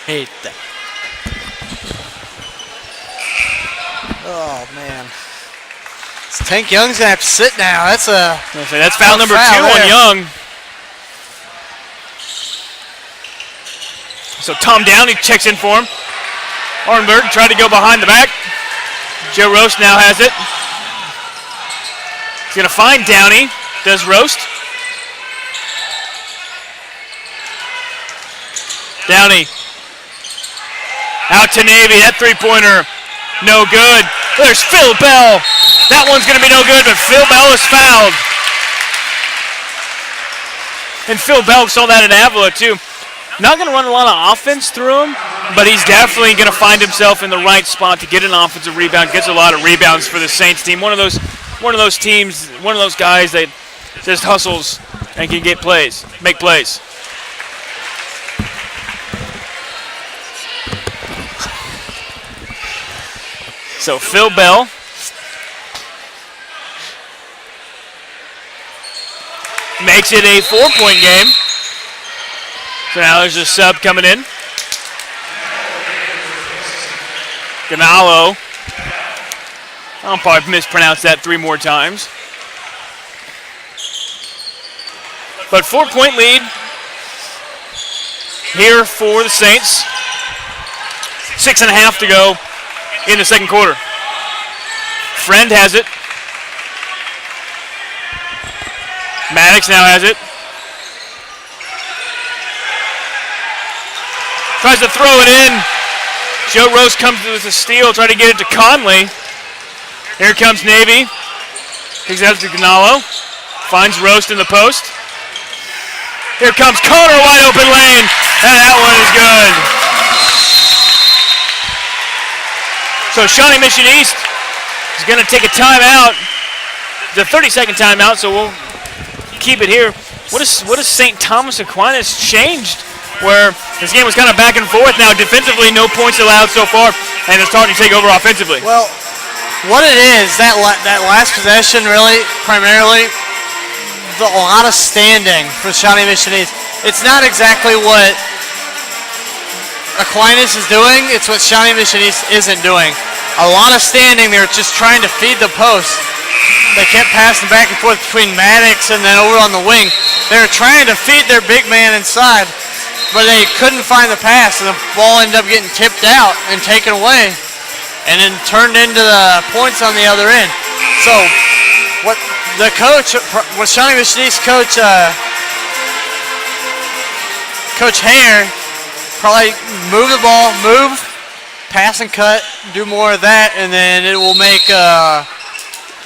hate that. Oh, man. Tank Young's going to have to sit now. That's foul number 2 on Young. So Tom Downey checks in for him. Arnberg tried to go behind the back. Joe Roast now has it. He's going to find Downey. Does Roast. Downey. Out to Navy. That three-pointer. No good. There's Phil Bell. That one's going to be no good, but Phil Bell is fouled. And Phil Bell saw that in Avila, too. Not going to run a lot of offense through him, but he's definitely going to find himself in the right spot to get an offensive rebound. Gets a lot of rebounds for the Saints team. One of those teams, one of those guys that just hustles and can get plays, make plays. So Phil Bell makes it a 4-point game. So now there's a sub coming in. Ganalo. I'll probably mispronounce that 3 more times. But 4-point lead here for the Saints. 6.5 to go in the second quarter. Friend has it. Maddox now has it. Tries to throw it in. Joe Roast comes with a steal, trying to get it to Conley. Here comes Navy. Takes it out to Ganalo. Finds Roast in the post. Here comes Connor, wide open lane. And that one is good. So Shawnee Mission East is going to take a timeout. The 30-second timeout, so we'll keep it here. What has St. Thomas Aquinas changed? Where this game was kind of back and forth. Now defensively, no points allowed so far, and it's starting to take over offensively. Well, what it is, that last possession really, primarily, a lot of standing for Shawnee Mission East. It's not exactly what Aquinas is doing, it's what Shawnee Mission East isn't doing. A lot of standing there, just trying to feed the post. They kept passing back and forth between Maddox and then over on the wing. They were trying to feed their big man inside, but they couldn't find the pass, and the ball ended up getting tipped out and taken away, and then turned into the points on the other end. So what the coach, what Shawnee Mission East coach, Coach Hare, probably move the ball, pass and cut, do more of that, and then it will make the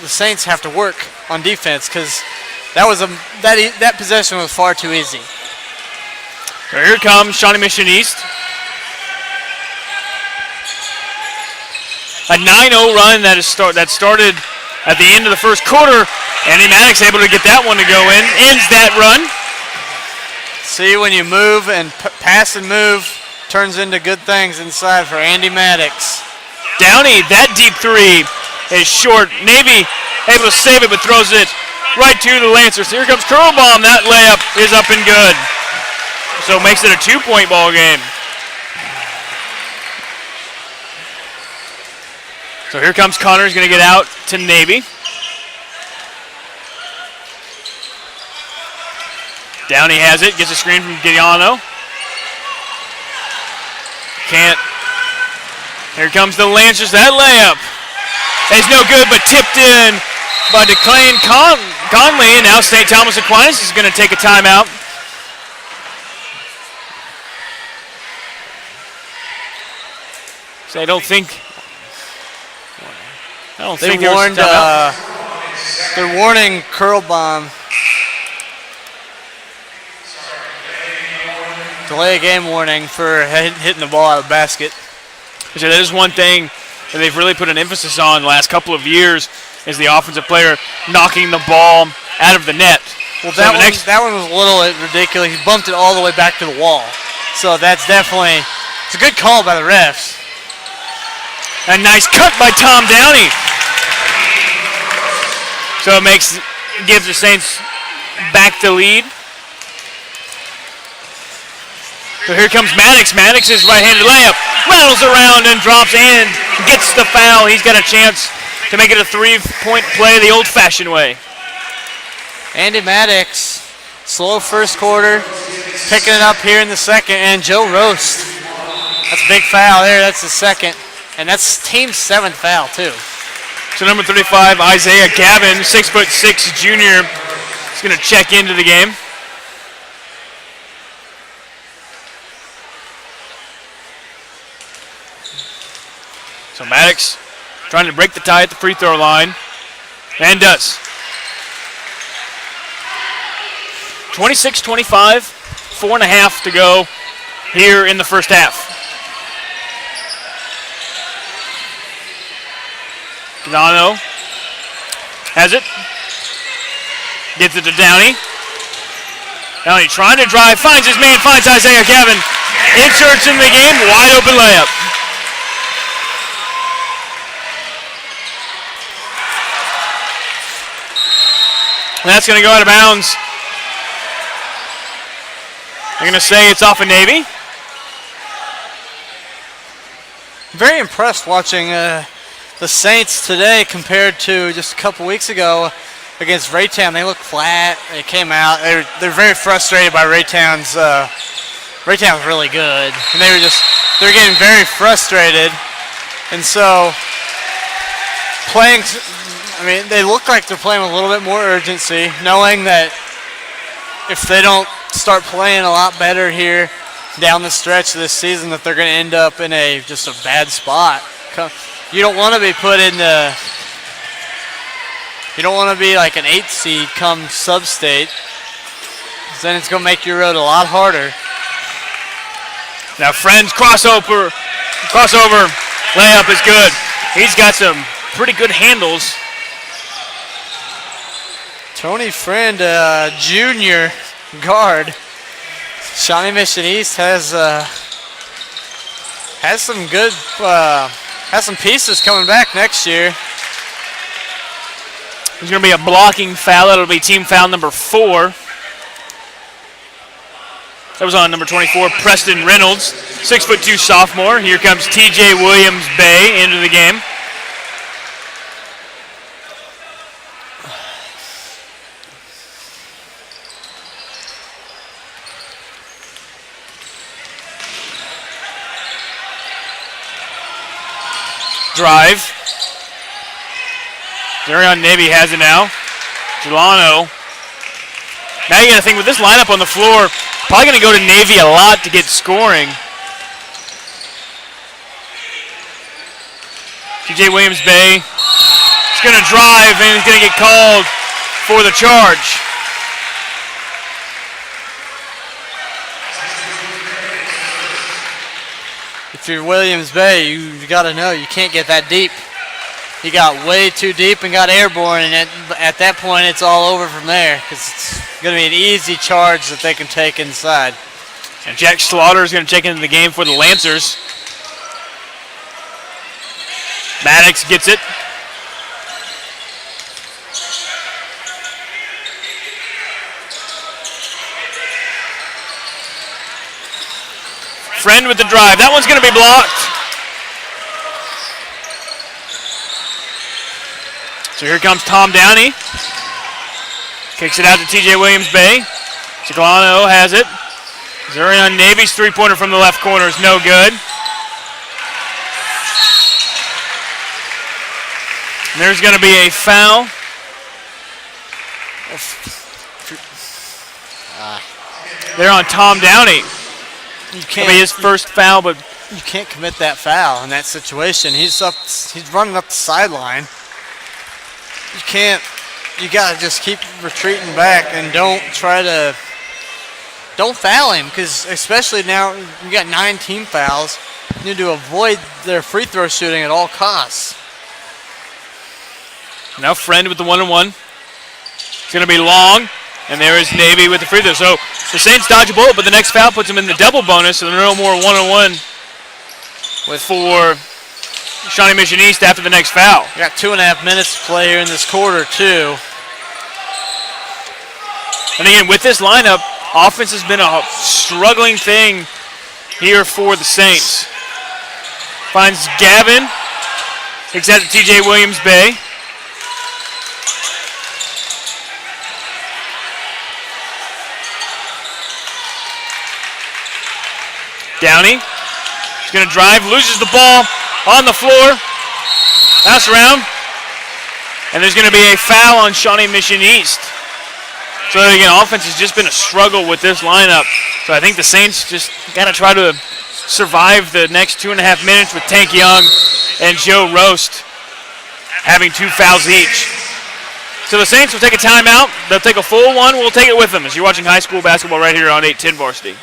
Saints have to work on defense, because that possession was far too easy. So here comes Shawnee Mission East. A 9-0 run that started at the end of the first quarter. Andy Maddox able to get that one to go in. Ends that run. See, when you move and pass and move, turns into good things inside for Andy Maddox. Downey, that deep three is short. Navy able to save it, but throws it right to the Lancers. Here comes Curlbaum. That layup is up and good. So it makes it a 2-point ball game. So here comes Connor. He's going to get out to Navy. Downey has it. Gets a screen from Giuliano. Can't. Here comes the Lancers. That layup is no good, but tipped in by DeClain Conley. And now St. Thomas Aquinas is going to take a timeout. So I don't think they're warning Curlbaum. Delay a game warning for hitting the ball out of the basket. So that is one thing that they've really put an emphasis on the last couple of years is the offensive player knocking the ball out of the net. Well, that one was a little ridiculous. He bumped it all the way back to the wall. So that's definitely, it's a good call by the refs. A nice cut by Tom Downey. So it gives the Saints back the lead. So here comes Maddox. Maddox's right-handed layup. Rattles around and drops in. Gets the foul. He's got a chance to make it a 3-point play the old-fashioned way. Andy Maddox, slow first quarter, picking it up here in the second, and Joe Roast. That's a big foul there. That's the second, and that's team's 7th foul too. So number 35, Isaiah Gavin, 6'6" junior, is going to check into the game. So Maddox trying to break the tie at the free throw line, and does. 26-25, 4.5 to go here in the first half. Gano has it. Gets it to Downey. Downey trying to drive, finds his man, finds Isaiah Gavin. Inserts in the game, wide open layup. And that's going to go out of bounds. They're going to say it's off of Navy. Very impressed watching the Saints today compared to just a couple weeks ago against Raytown. They look flat. They came out. They're very frustrated by Raytown's. Raytown's really good, and they're getting very frustrated, and so playing. I mean, they look like they're playing with a little bit more urgency, knowing that if they don't start playing a lot better here down the stretch of this season, that they're going to end up in just a bad spot. You don't want to be put in the. You don't want to be like an 8th seed come sub-state. Then it's going to make your road a lot harder. Now Friend's crossover layup is good. He's got some pretty good handles. Tony Friend, junior guard. Shawnee Mission East has some good, has some pieces coming back next year. There's going to be a blocking foul. That'll be team foul number 4. That was on number 24, Preston Reynolds, 6'2" sophomore. Here comes TJ Williams-Bay into the game. Drive. Zarion Navy has it now. Gelano. Now you got to think with this lineup on the floor, probably going to go to Navy a lot to get scoring. TJ Williams-Bay is going to drive and he's going to get called for the charge. If you're Williams-Bay, you got to know you can't get that deep. He got way too deep and got airborne, and at that point it's all over from there because it's going to be an easy charge that they can take inside. And Jack Slaughter is going to check into the game for the Lancers. Maddox gets it. Friend with the drive. That one's going to be blocked. So here comes Tom Downey. Kicks it out to TJ Williams-Bay. Ciclano has it. Zarion Navy's three-pointer from the left corner is no good. And there's going to be a foul. They're on Tom Downey. It'll be his first foul, but you can't commit that foul in that situation. He's running up the sideline. You can't. You gotta just keep retreating back and don't foul him, because especially now you got 9 team fouls. You need to avoid their free throw shooting at all costs. Now Friend with the 1-on-1. It's gonna be long, and there is Navy with the free throw. So the Saints dodge a bullet, but the next foul puts them in the double bonus, so there are no more 1-on-1 for Shawnee Mission East after the next foul. We got 2.5 minutes to play here in this quarter, too. And again, with this lineup, offense has been a struggling thing here for the Saints. Finds Gavin. Takes out to TJ Williams Bay. Downey is going to drive, loses the ball on the floor. Pass around. And there's going to be a foul on Shawnee Mission East. So again, offense has just been a struggle with this lineup. So I think the Saints just got to try to survive the next 2.5 minutes with Tank Young and Joe Roast having 2 fouls each. So the Saints will take a timeout. They'll take a full one. We'll take it with them as you're watching high school basketball right here on 810 Varsity.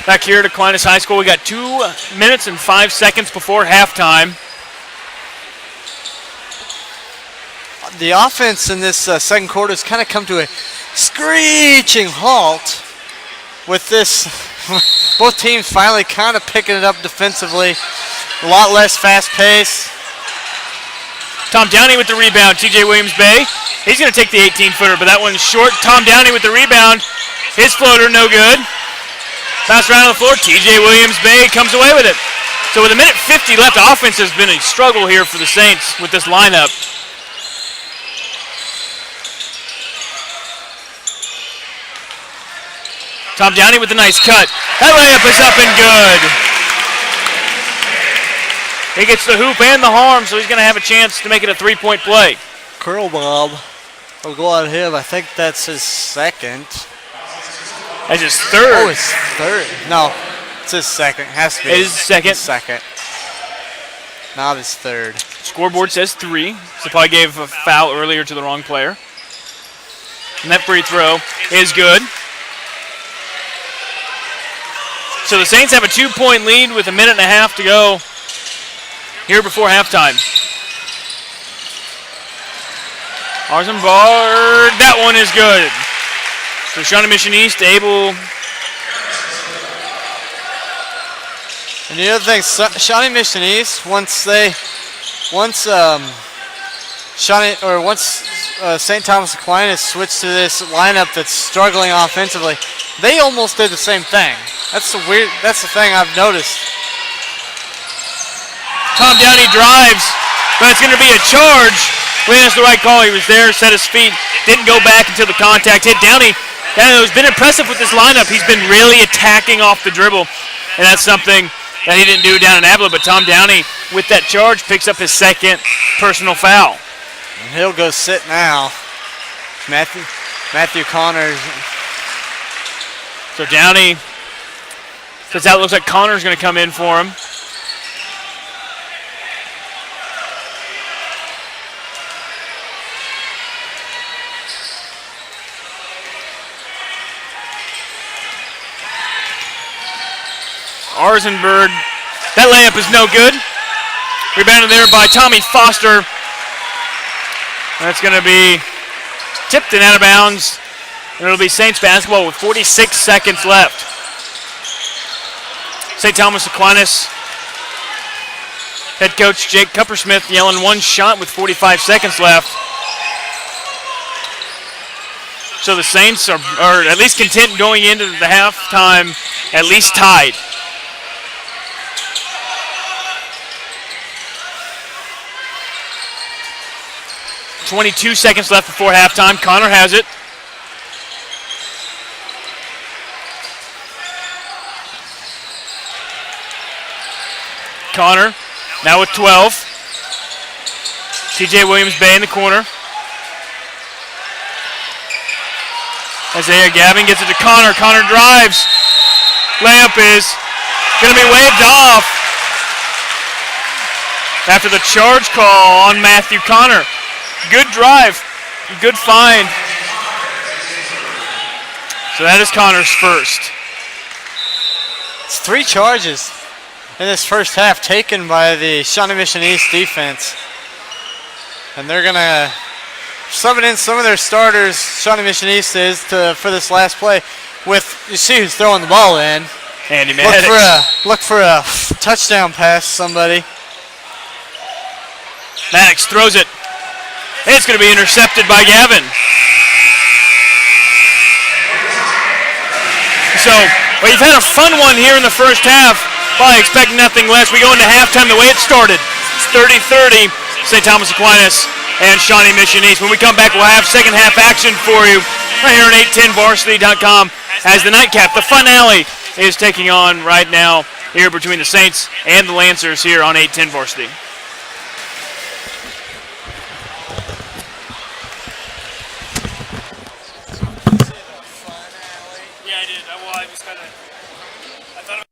Back here at Aquinas High School, we got 2 minutes and 5 seconds before halftime. The offense in this second quarter has kind of come to a screeching halt with this. Both teams finally kind of picking it up defensively. A lot less fast pace. Tom Downey with the rebound. TJ Williams Bay. He's going to take the 18-footer, but that one's short. Tom Downey with the rebound. His floater, no good. Pass around on the floor. TJ Williams Bay comes away with it. So with 1:50 left, offense has been a struggle here for the Saints with this lineup. Tom Downey with a nice cut. That layup is up and good. He gets the hoop and the harm, so he's going to have a chance to make it a 3-point play. Curl Bob will go on him. I think that's his second. That's his third. Oh, his third. No, it's his second. Has to be. It is second. His second. Not his third. Scoreboard says 3. So probably gave a foul earlier to the wrong player. And that free throw is good. So the Saints have a 2-point lead with 1.5 minutes to go here before halftime. Arzenbard, that one is good. So Shawnee Mission East able. And the other thing, Shawnee Mission East, once St. Thomas Aquinas switched to this lineup that's struggling offensively, they almost did the same thing. That's the thing I've noticed. Tom Downey drives, but it's going to be a charge. Well, that's the right call. He was there, set his feet, didn't go back until the contact hit. Downey has been impressive with this lineup. He's been really attacking off the dribble, and that's something that he didn't do down in Avila. But Tom Downey, with that charge, picks up his second personal foul. And he'll go sit now. Matthew Connors. So Downey, because that looks like Connor's going to come in for him. Arzenberg, that layup is no good. Rebounded there by Tommy Foster. That's going to be tipped and out of bounds. And it'll be Saints basketball with 46 seconds left. St. Thomas Aquinas head coach Jake Cuppersmith yelling one shot with 45 seconds left. So the Saints are at least content going into the halftime, at least tied. .22 seconds left before halftime. Connor has it. Connor now with 12. TJ Williams-Bay in the corner. Isaiah Gavin gets it to Connor. Connor drives. Layup is going to be waved off after the charge call on Matthew Connor. Good drive. Good find. So that is Connor's first. It's 3 charges in this first half taken by the Shawnee Mission East defense. And they're going to subbing in some of their starters, Shawnee Mission East is, for this last play. You see who's throwing the ball in. Andy Maddox. Look for a touchdown pass, somebody. Maddox throws it. It's going to be intercepted by Gavin. So, well, you've had a fun one here in the first half. Probably expect nothing less. We go into halftime the way it started. It's 30-30, St. Thomas Aquinas and Shawnee Mission East. When we come back, we'll have second half action for you right here on 810varsity.com as the nightcap, the finale, is taking on right now here between the Saints and the Lancers here on 810 Varsity. Yeah, I did. Well, I was kind of... I thought it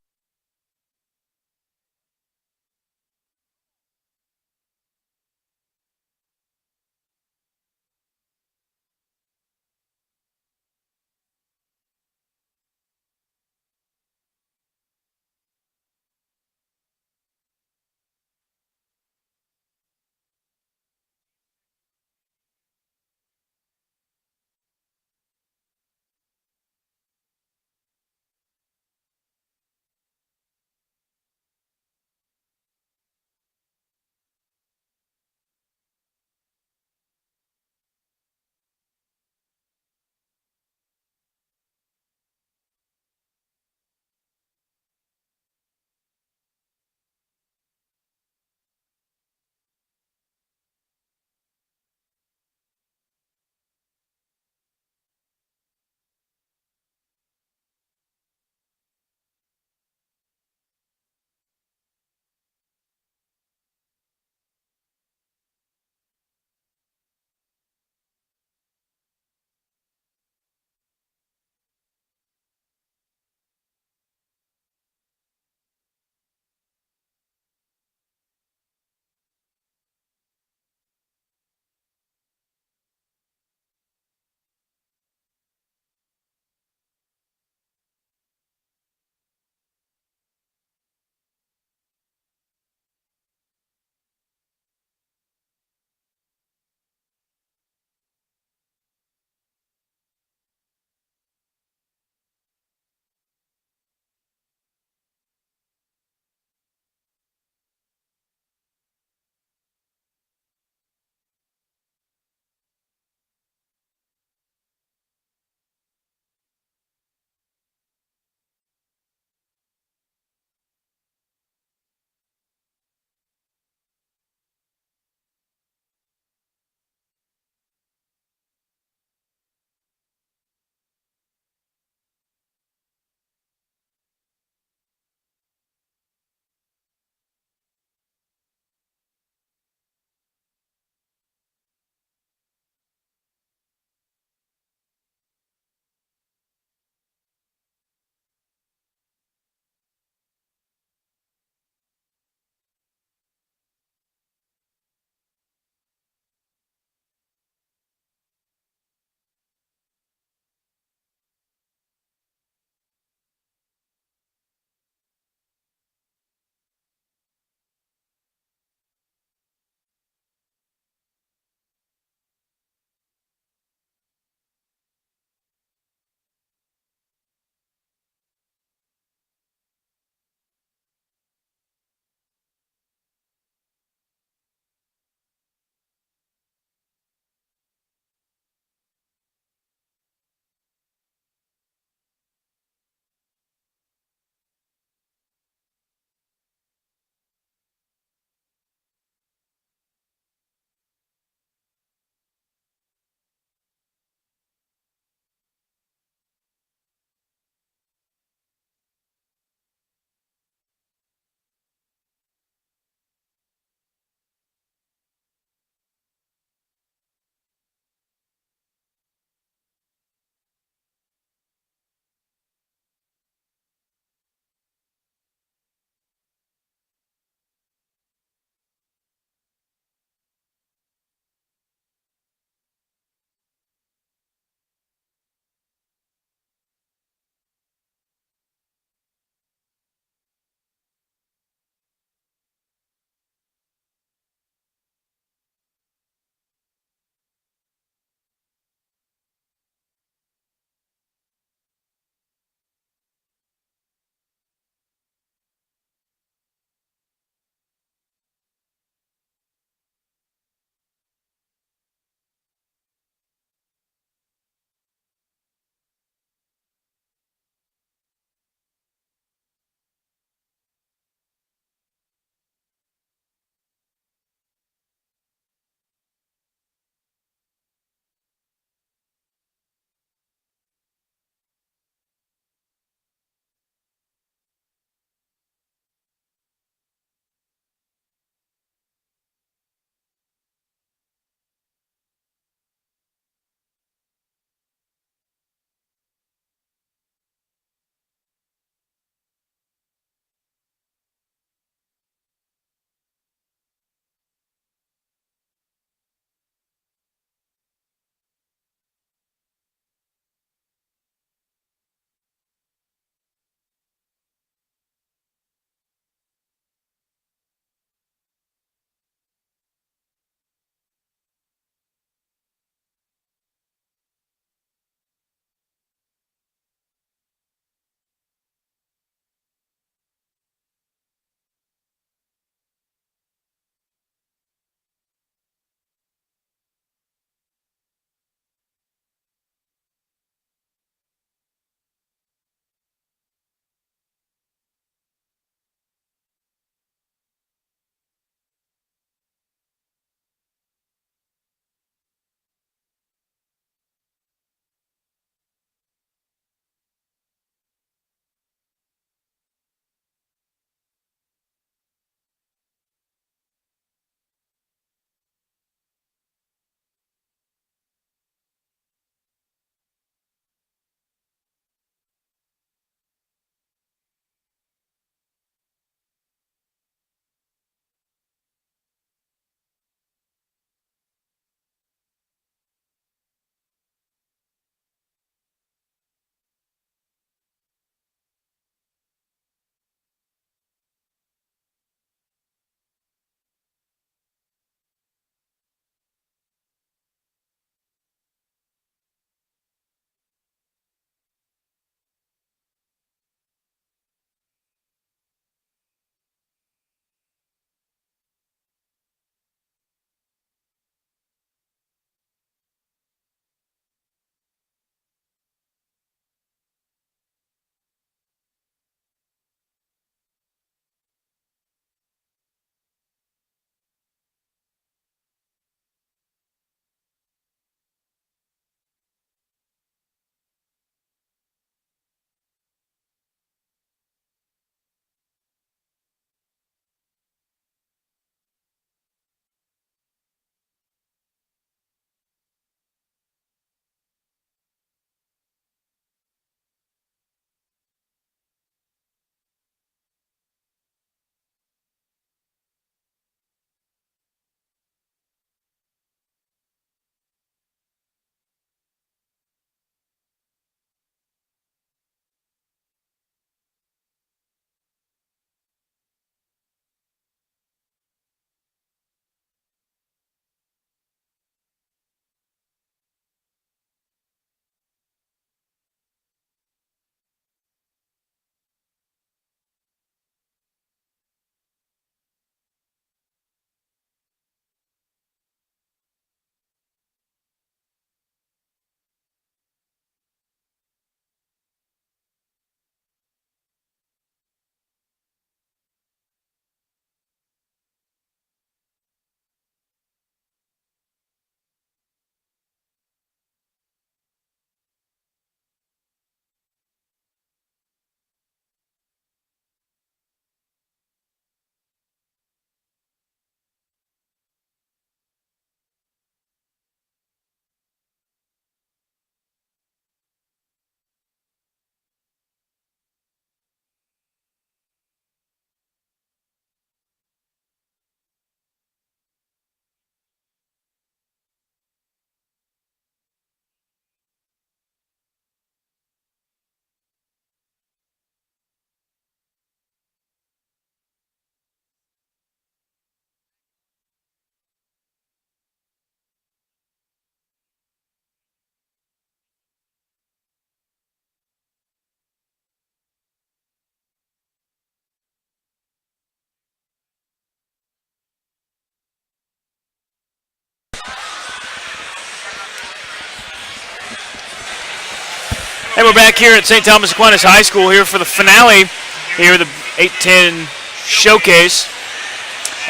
And we're back here at St. Thomas Aquinas High School here for the finale here, the 8-10 showcase.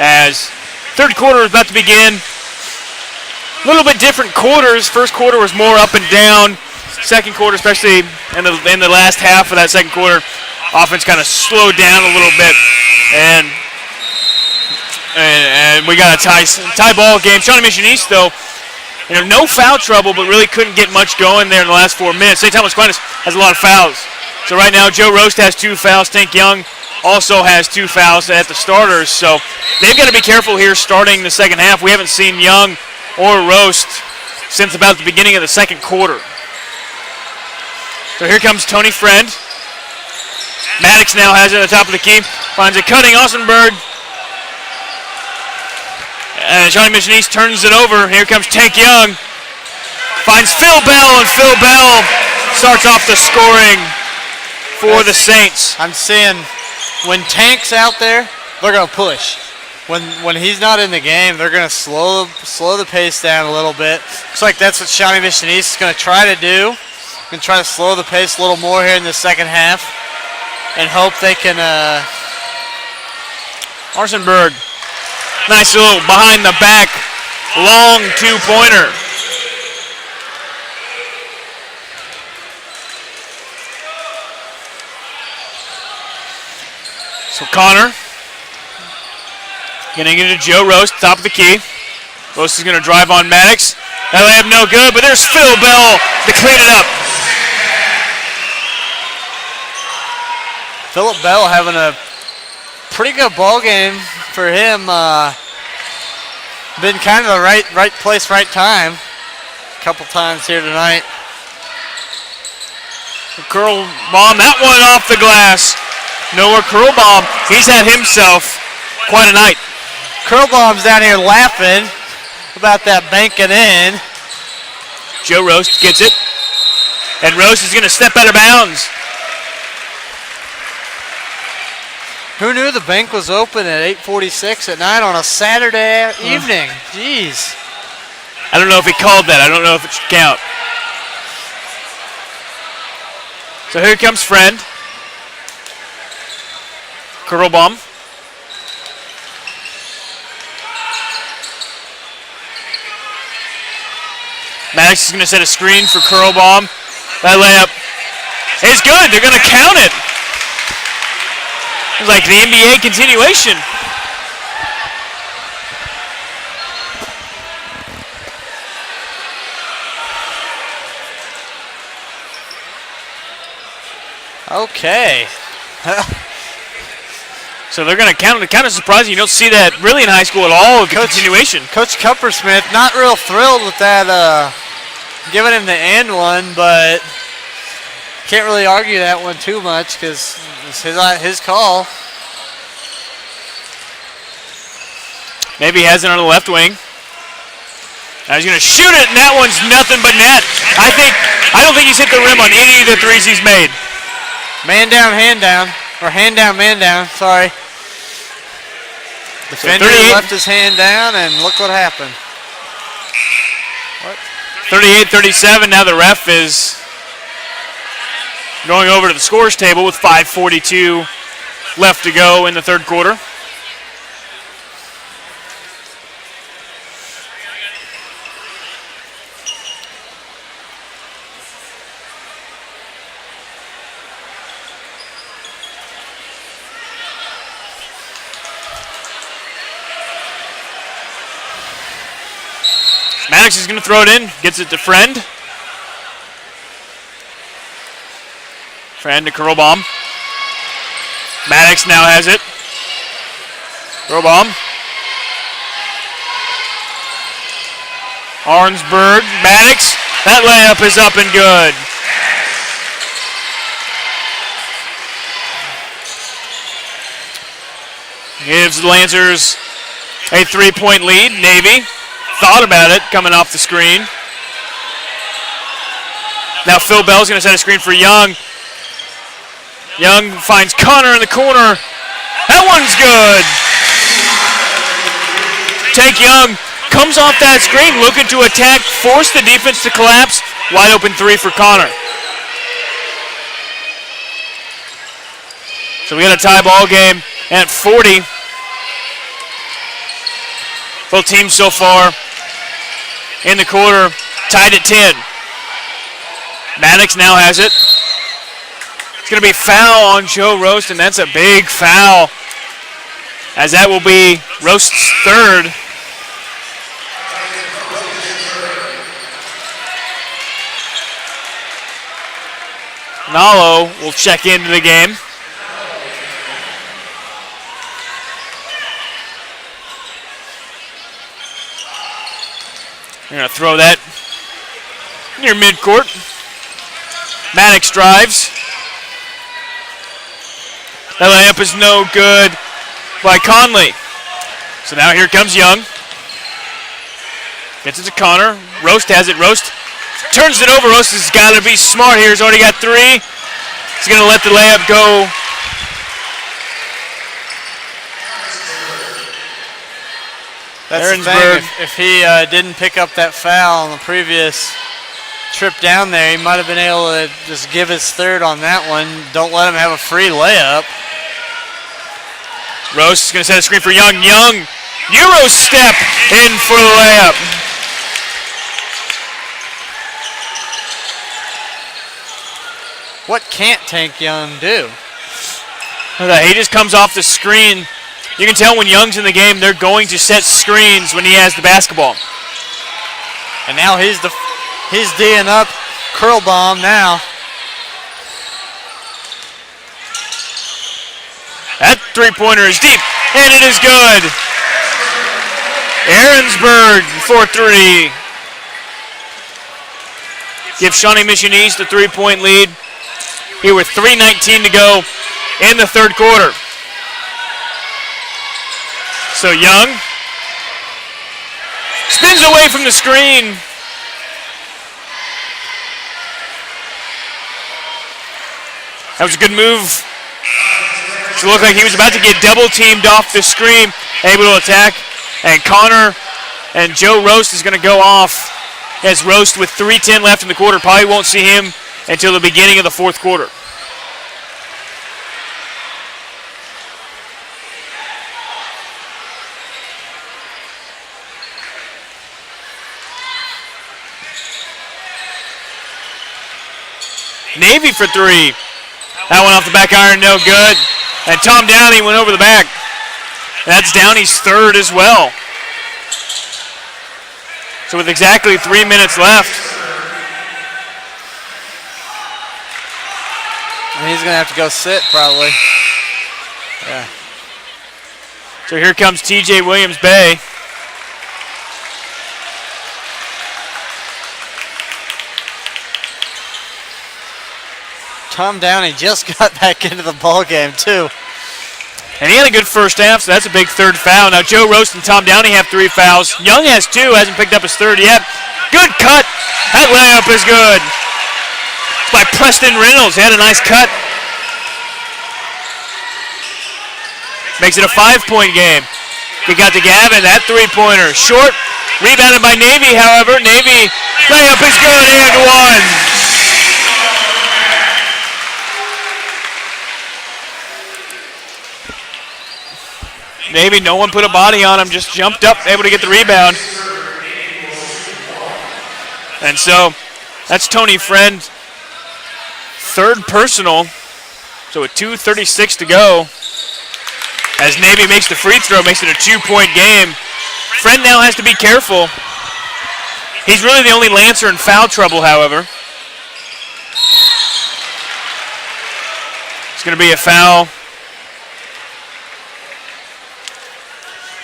As third quarter is about to begin. A little bit different quarters. First quarter was more up and down. Second quarter, especially in the last half of that second quarter, offense kind of slowed down a little bit. And we got a tie ball game. Shawnee Mission East, though, no foul trouble, but really couldn't get much going there in the last 4 minutes. St. Thomas Aquinas has a lot of fouls. So right now, Joe Roast has 2 fouls. Tank Young also has 2 fouls at the starters. So they've got to be careful here starting the second half. We haven't seen Young or Roast since about the beginning of the second quarter. So here comes Tony Friend. Maddox now has it at the top of the key. Finds it cutting Ossenberg. And Shawnee Mission East turns it over. Here comes Tank Young. Finds Phil Bell, and Phil Bell starts off the scoring for the Saints. I'm seeing when Tank's out there, they're going to push. When he's not in the game, they're going to slow the pace down a little bit. Looks like that's what Shawnee Mission East is going to try to do. Going to try to slow the pace a little more here in the second half and hope they can... Arsenberg. Nice little behind the back, long 2-pointer. So Connor getting into Joe Roast, top of the key. Roast is going to drive on Maddox. That layup no good, but there's Phil Bell to clean it up. Philip Bell having a pretty good ball game for him. Been kind of the right place, right time. A couple times here tonight. Curl bomb, that one off the glass. Noah Curlbaum, he's had himself quite a night. Curlbaum's down here laughing about that banking in. Joe Roast gets it. And Roast is going to step out of bounds. Who knew the bank was open at 8:46 at night on a Saturday evening? Jeez. I don't know if he called that. I don't know if it should count. So here comes Friend. Curlbaum. Maddox is going to set a screen for Curlbaum. That layup is good. They're going to count it. It's like the NBA continuation. Okay. So they're going to count it. Kind of surprising. You don't see that really in high school at all, the continuation. Coach Cuppersmith not real thrilled with that, giving him the and one, but can't really argue that one too much because it's his call. Maybe he has it on the left wing. Now he's going to shoot it, and that one's nothing but net. I don't think he's hit the rim on any of the threes he's made. Man down, hand down. Or hand down, man down. Sorry. Defender left his hand down, and look what happened. What? 38-37. Now the ref is going over to the scores table with 5:42 left to go in the third quarter. Maddox is going to throw it in, gets it to Friend. Friend to Curlbaum. Maddox now has it. Curlbaum. Arnsberg, Maddox. That layup is up and good. Gives the Lancers a 3-point lead. Navy thought about it coming off the screen. Now Phil Bell's going to set a screen for Young. Young finds Connor in the corner. That one's good. Tank Young comes off that screen, looking to attack, force the defense to collapse. Wide open three for Connor. So we got a tie ball game at 40. Both teams so far in the quarter tied at 10. Maddox now has it. It's going to be foul on Joe Roast, and that's a big foul, as that will be Roast's third. Nalo will check into the game. They're going to throw that near midcourt. Maddox drives. That layup is no good by Conley. So now here comes Young. Gets it to Connor. Roast has it. Roast turns it over. Roast has got to be smart here. He's already got three. He's going to let the layup go. That's the thing. If he didn't pick up that foul on the previous trip down there, he might have been able to just give his third on that one. Don't let him have a free layup. Roast is going to set a screen for Young. Young, Euro step in for the layup. What can't Tank Young do? He just comes off the screen. You can tell when Young's in the game, they're going to set screens when he has the basketball. And now he's D'ing up. Curl bomb now. That three-pointer is deep, and it is good. Aaronsburg for three. Give Shawnee Mission East a three-point lead. Here with 3:19 to go in the third quarter. So Young spins away from the screen. That was a good move. It looked like he was about to get double teamed off the screen, able to attack. And Connor and Joe Roast is going to go off as Roast with 3:10 left in the quarter. Probably won't see him until the beginning of the fourth quarter. Navy for three. That one off the back iron, no good. And Tom Downey went over the back. That's Downey's third as well. So with exactly 3 minutes left. And he's going to have to go sit probably. Yeah. So here comes TJ Williams-Bay. Tom Downey just got back into the ball game too. And he had a good first half, so that's a big third foul. Now Joe Roast and Tom Downey have 3 fouls. Young has 2, hasn't picked up his third yet. Good cut. That layup is good. It's by Preston Reynolds. He had a nice cut. Makes it a 5-point game. He got to Gavin, that three-pointer. Short, rebounded by Navy, however. Navy, layup is good and one. Navy, no one put a body on him, just jumped up, able to get the rebound. And so, that's Tony Friend, third personal. So with 2:36 to go, as Navy makes the free throw, makes it a 2-point game. Friend now has to be careful. He's really the only Lancer in foul trouble, however. It's going to be a foul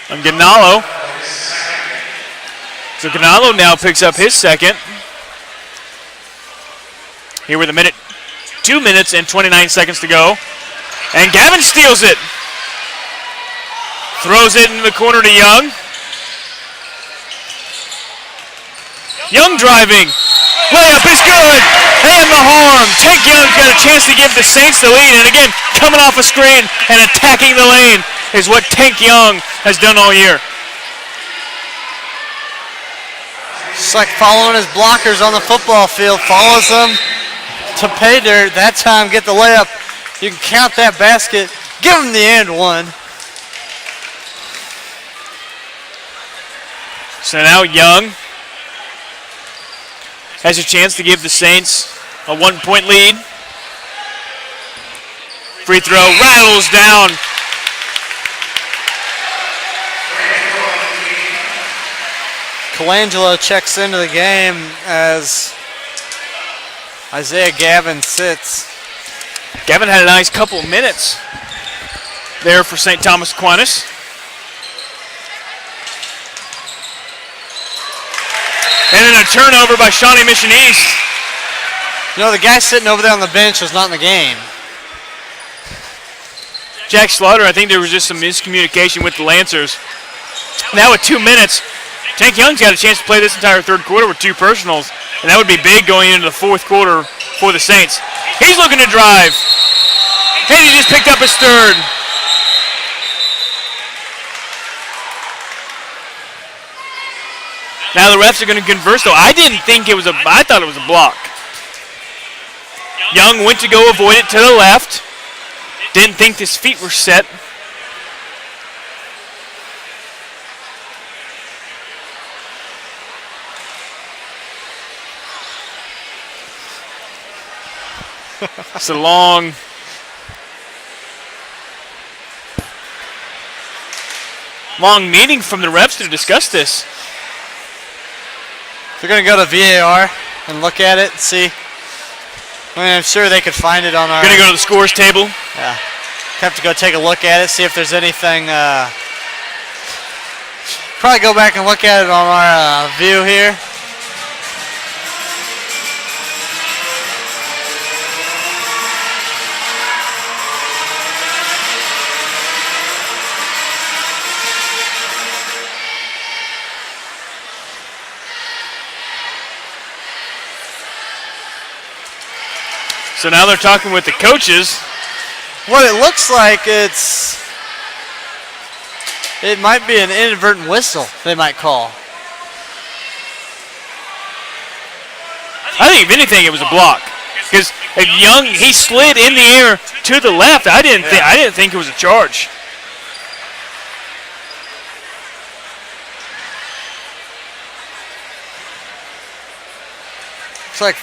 on Ganalo. So Ganalo now picks up his second. Here with 2 minutes and 29 seconds to go. And Gavin steals it. Throws it in the corner to Young. Young driving. Layup is good. And the harm. Tank Young's got a chance to give the Saints the lead. And again, coming off a screen and attacking the lane is what Tank Young has done all year. It's like following his blockers on the football field. Follows them to pay dirt. That time, get the layup. You can count that basket Give him the and one. So now Young has a chance to give the Saints a 1-point lead. Free throw rattles down. Colangelo checks into the game as Isaiah Gavin sits. Gavin had a nice couple of minutes there for St. Thomas Aquinas. And then a turnover by Shawnee Mission East. You know, the guy sitting over there on the bench was not in the game. Jack Slaughter, I think there was just some miscommunication with the Lancers. Now with 2 minutes, Tank Young's got a chance to play this entire third quarter with 2 personals, and that would be big going into the fourth quarter for the Saints. He's looking to drive, and he just picked up his third. Now the refs are going to converse, though. I thought it was a block. Young went to go avoid it to the left. Didn't think his feet were set. It's a long meeting from the refs to discuss this. They're going to go to VAR and look at it and see. I mean, I'm sure they could find it on our... Going to go to the scores table. Yeah. Have to go take a look at it, see if there's anything... probably go back and look at it on our view here. So now they're talking with the coaches. What it looks like, it might be an inadvertent whistle they might call. I think if anything it was a block. Because Young, he slid in the air to the left. I didn't think it was a charge. It's like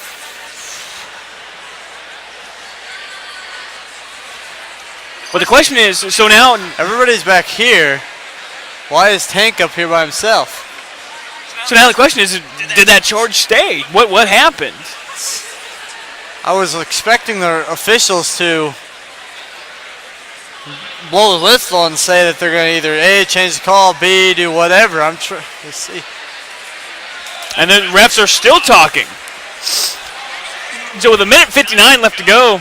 But the question is, so now everybody's back here. Why is Tank up here by himself? So now the question is, did that charge stay? What happened? I was expecting the officials to blow the whistle and say that they're going to either A, change the call, B, do whatever. Let's see. And the refs are still talking. So with 1:59 left to go,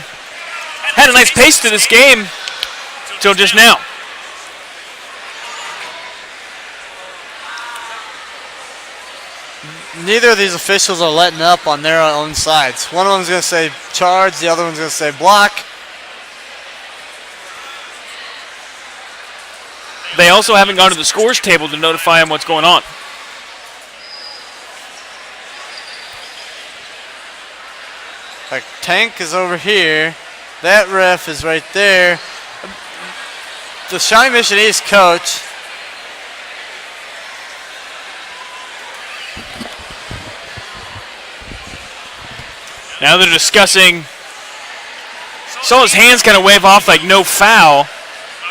had a nice pace to this game till just now. Neither of these officials are letting up on their own sides. One of them's going to say charge, the other one's going to say block. They also haven't gone to the scores table to notify them what's going on. Like Tank is over here. That ref is right there. The Shawnee Mission East coach. Now they're discussing. Saw his hands kind of wave off like no foul.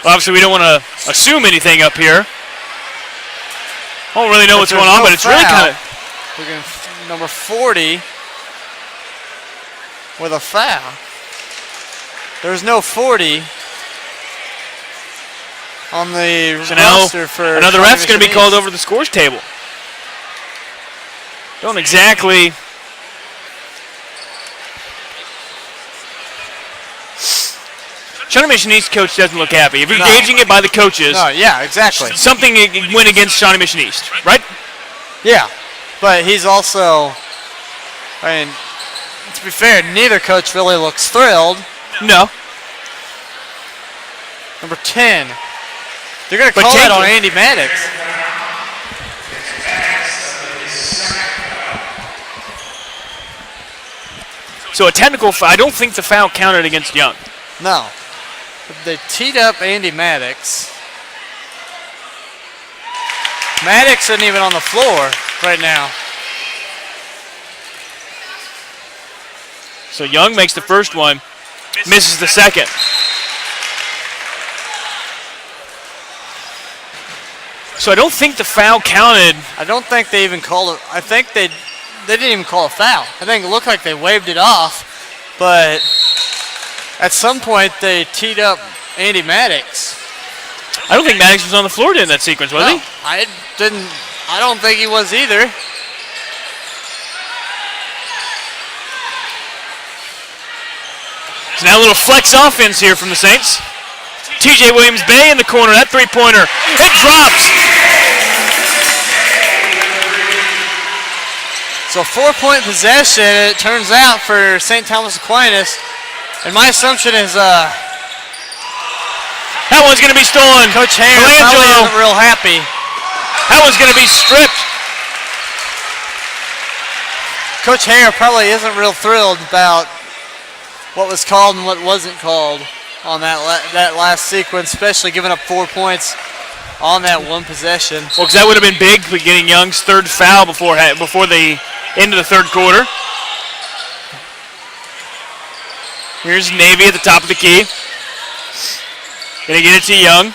Obviously, we don't want to assume anything up here. I don't really know what's going on, but it's really kind of. We're going number 40 with a foul. There's no 40 on the roster for. Another ref's going to be called over the scores table. Don't exactly. Shawnee Mission East coach doesn't look happy. If you're gauging it by the coaches, no, yeah, exactly. Something went against Shawnee Mission East, right? Yeah, but he's also, I mean, to be fair, neither coach really looks thrilled. No. Number 10. They're going to call that on Andy Maddox. So a technical foul. I don't think the foul counted against Young. No. They teed up Andy Maddox. Maddox isn't even on the floor right now. So Young makes the first one, misses the second. So I don't think the foul counted. I don't think they even called it. I think they didn't even call a foul. I think it looked like they waved it off, but at some point they teed up Andy Maddox. I don't think Maddox was on the floor in that sequence, was he? I don't think he was either. So now a little flex offense here from the Saints. TJ Williams-Bay in the corner, that three-pointer. It drops. So 4-point possession, it turns out, for St. Thomas Aquinas. And my assumption is that one's going to be stolen. Coach Hare probably isn't real happy. That one's going to be stripped. Coach Hare probably isn't real thrilled about what was called and what wasn't called on that last sequence, especially giving up 4 points on that one possession. Well, because that would have been big for getting Young's third foul before the end of the third quarter. Here's Navy at the top of the key. Gonna get it to Young.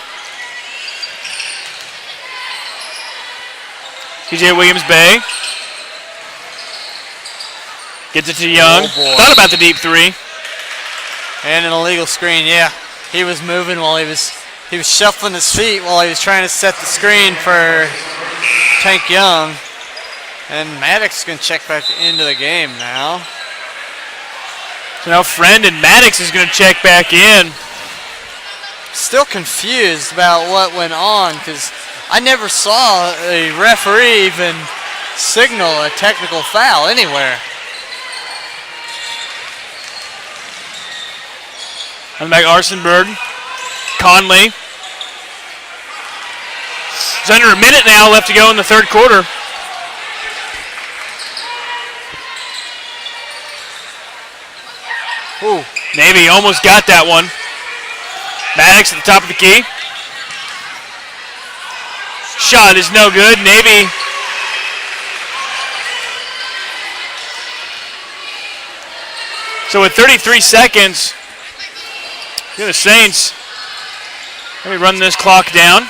TJ Williams-Bay. Gets it to Young. Oh, thought about the deep three. And an illegal screen, yeah. He was moving while he was shuffling his feet while he was trying to set the screen for Tank Young. And Maddox is going to check back into the game now. So now Friend and Maddox is going to check back in. Still confused about what went on because I never saw a referee even signal a technical foul anywhere. On the back, Arsenberg, Conley. It's under a minute now left to go in the third quarter. Ooh. Navy almost got that one. Maddox at the top of the key. Shot is no good. Navy. So with 33 seconds, the Saints, let me run this clock down.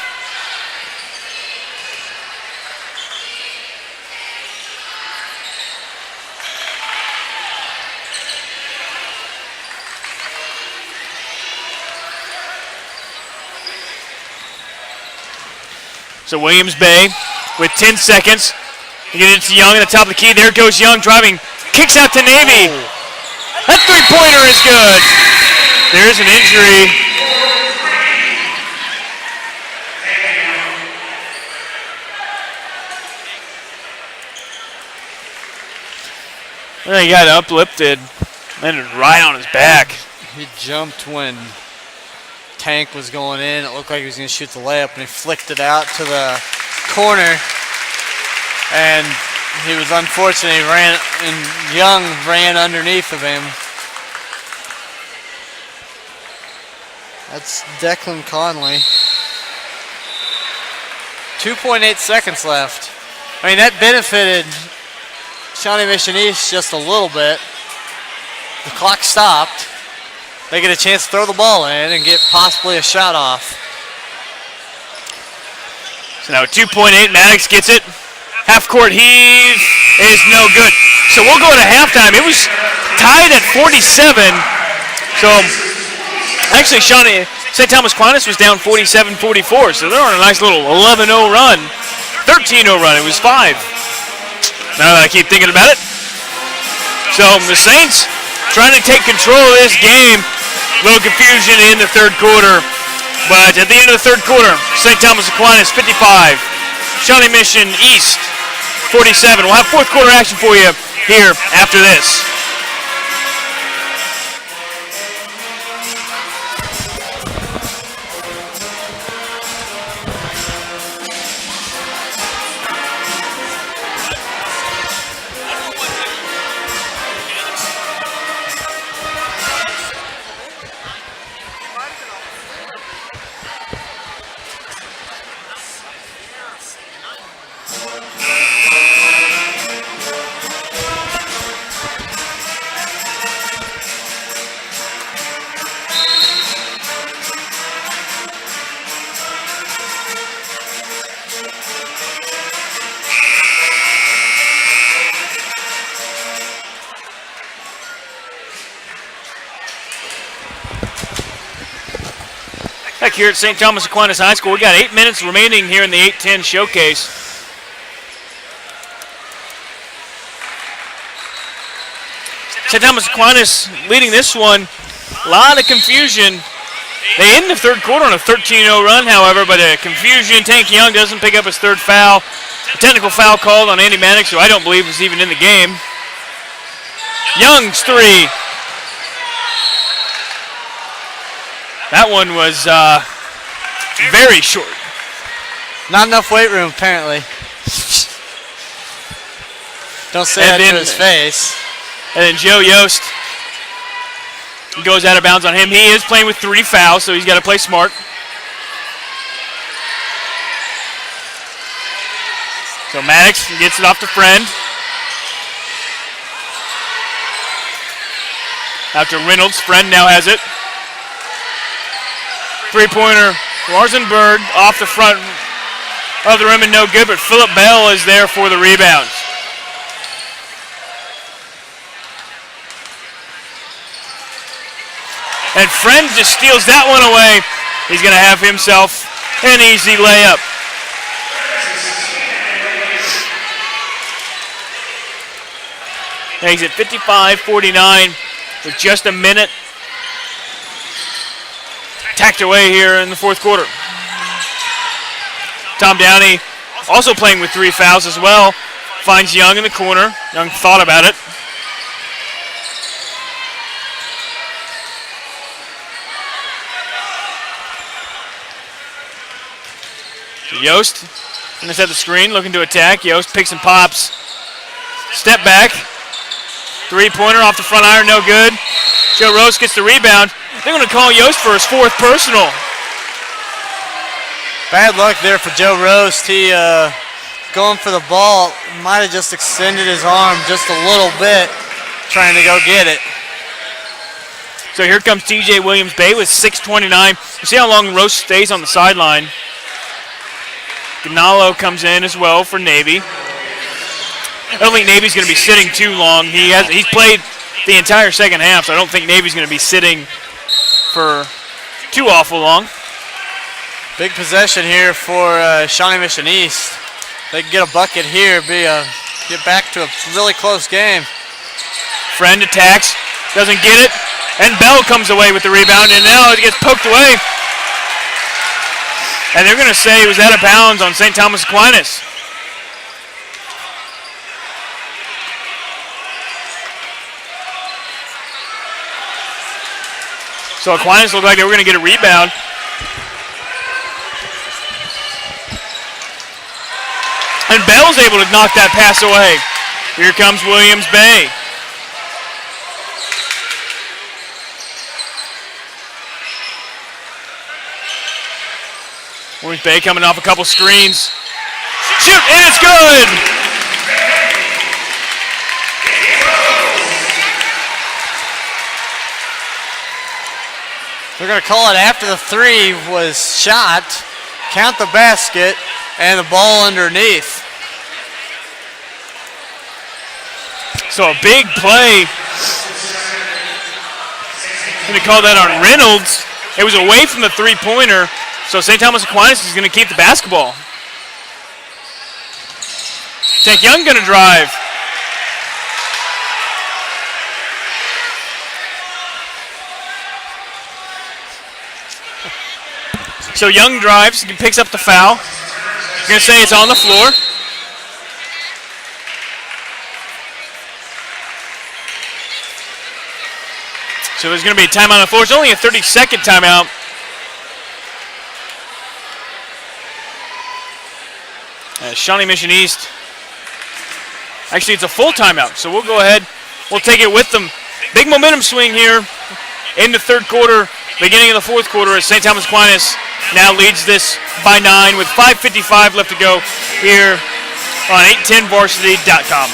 So Williams-Bay with 10 seconds. You get it to Young at the top of the key. There goes Young driving. Kicks out to Navy. That three-pointer is good. There's an injury. Well, he got uplifted. Landed right on his back. He jumped when Tank was going in. It looked like he was going to shoot the layup, and he flicked it out to the corner. And he was unfortunate. Young ran underneath of him. That's Declan Conley. 2.8 seconds left. I mean, that benefited Shawnee Mission East just a little bit. The clock stopped. They get a chance to throw the ball in and get possibly a shot off. So now 2.8, Maddox gets it. Half-court heave is no good. So we'll go to halftime. It was tied at 47. So actually, St. Thomas Aquinas was down 47-44. So they're on a nice little 11-0 run. 13-0 run. It was 5. Now that I keep thinking about it. So the Saints trying to take control of this game. A little confusion in the third quarter. But at the end of the third quarter, St. Thomas Aquinas 55. Shawnee Mission East 47. We'll have fourth quarter action for you here after this. back here at St. Thomas Aquinas High School. We got 8 minutes remaining here in the 8-10 showcase. St. Thomas Aquinas leading this one. A lot of confusion. They end the third quarter on a 13-0 run, however, but a confusion. Tank Young doesn't pick up his third foul. A technical foul called on Andy Maddox, who I don't believe was even in the game. Young's three. That one was very short. Not enough weight room, apparently. Don't say that to his face. And then Joe Yost goes out of bounds on him. He is playing with 3 fouls, so he's got to play smart. So Maddox gets it off to Friend. Out to Reynolds. Friend now has it. Three-pointer, Larson Bird off the front of the rim and no good, but Phillip Bell is there for the rebounds. And Friend just steals that one away. He's going to have himself an easy layup. He's at 55-49 with just a minute tacked away here in the fourth quarter. Tom Downey also playing with 3 fouls as well. Finds Young in the corner. Young thought about it. Yost gonna set the screen, looking to attack. Yost picks and pops. Step back. Three-pointer off the front iron, no good. Joe Rose gets the rebound. They're going to call Yost for his 4th personal. Bad luck there for Joe Rose. He going for the ball, might have just extended his arm just a little bit, trying to go get it. So here comes TJ Williams-Bay with 6:29. You see how long Rose stays on the sideline. Ganalo comes in as well for Navy. I don't think Navy's going to be sitting too long. He's played the entire second half, so I don't think Navy's going to be sitting for too awful long. Big possession here for Shawnee Mission East. They can get a bucket here, get back to a really close game. Friend attacks, doesn't get it, and Bell comes away with the rebound, and now it gets poked away. And they're going to say it was out of bounds on St. Thomas Aquinas. So Aquinas looked like they were going to get a rebound. And Bell's able to knock that pass away. Here comes Williams-Bay. Williams-Bay coming off a couple screens. Shoot, and it's good! They're going to call it after the 3 was shot, count the basket, and the ball underneath. So a big play. Going to call that on Reynolds. It was away from the 3-pointer, so St. Thomas Aquinas is going to keep the basketball. Tank Young going to drive. So Young drives, he picks up the foul. He's going to say it's on the floor. So there's going to be a timeout on the floor. It's only a 30-second timeout. Shawnee Mission East. Actually, it's a full timeout, so we'll go ahead. We'll take it with them. Big momentum swing here in the third quarter, beginning of the fourth quarter, as St. Thomas Aquinas now leads this by 9 with 5:55 left to go here on 810varsity.com.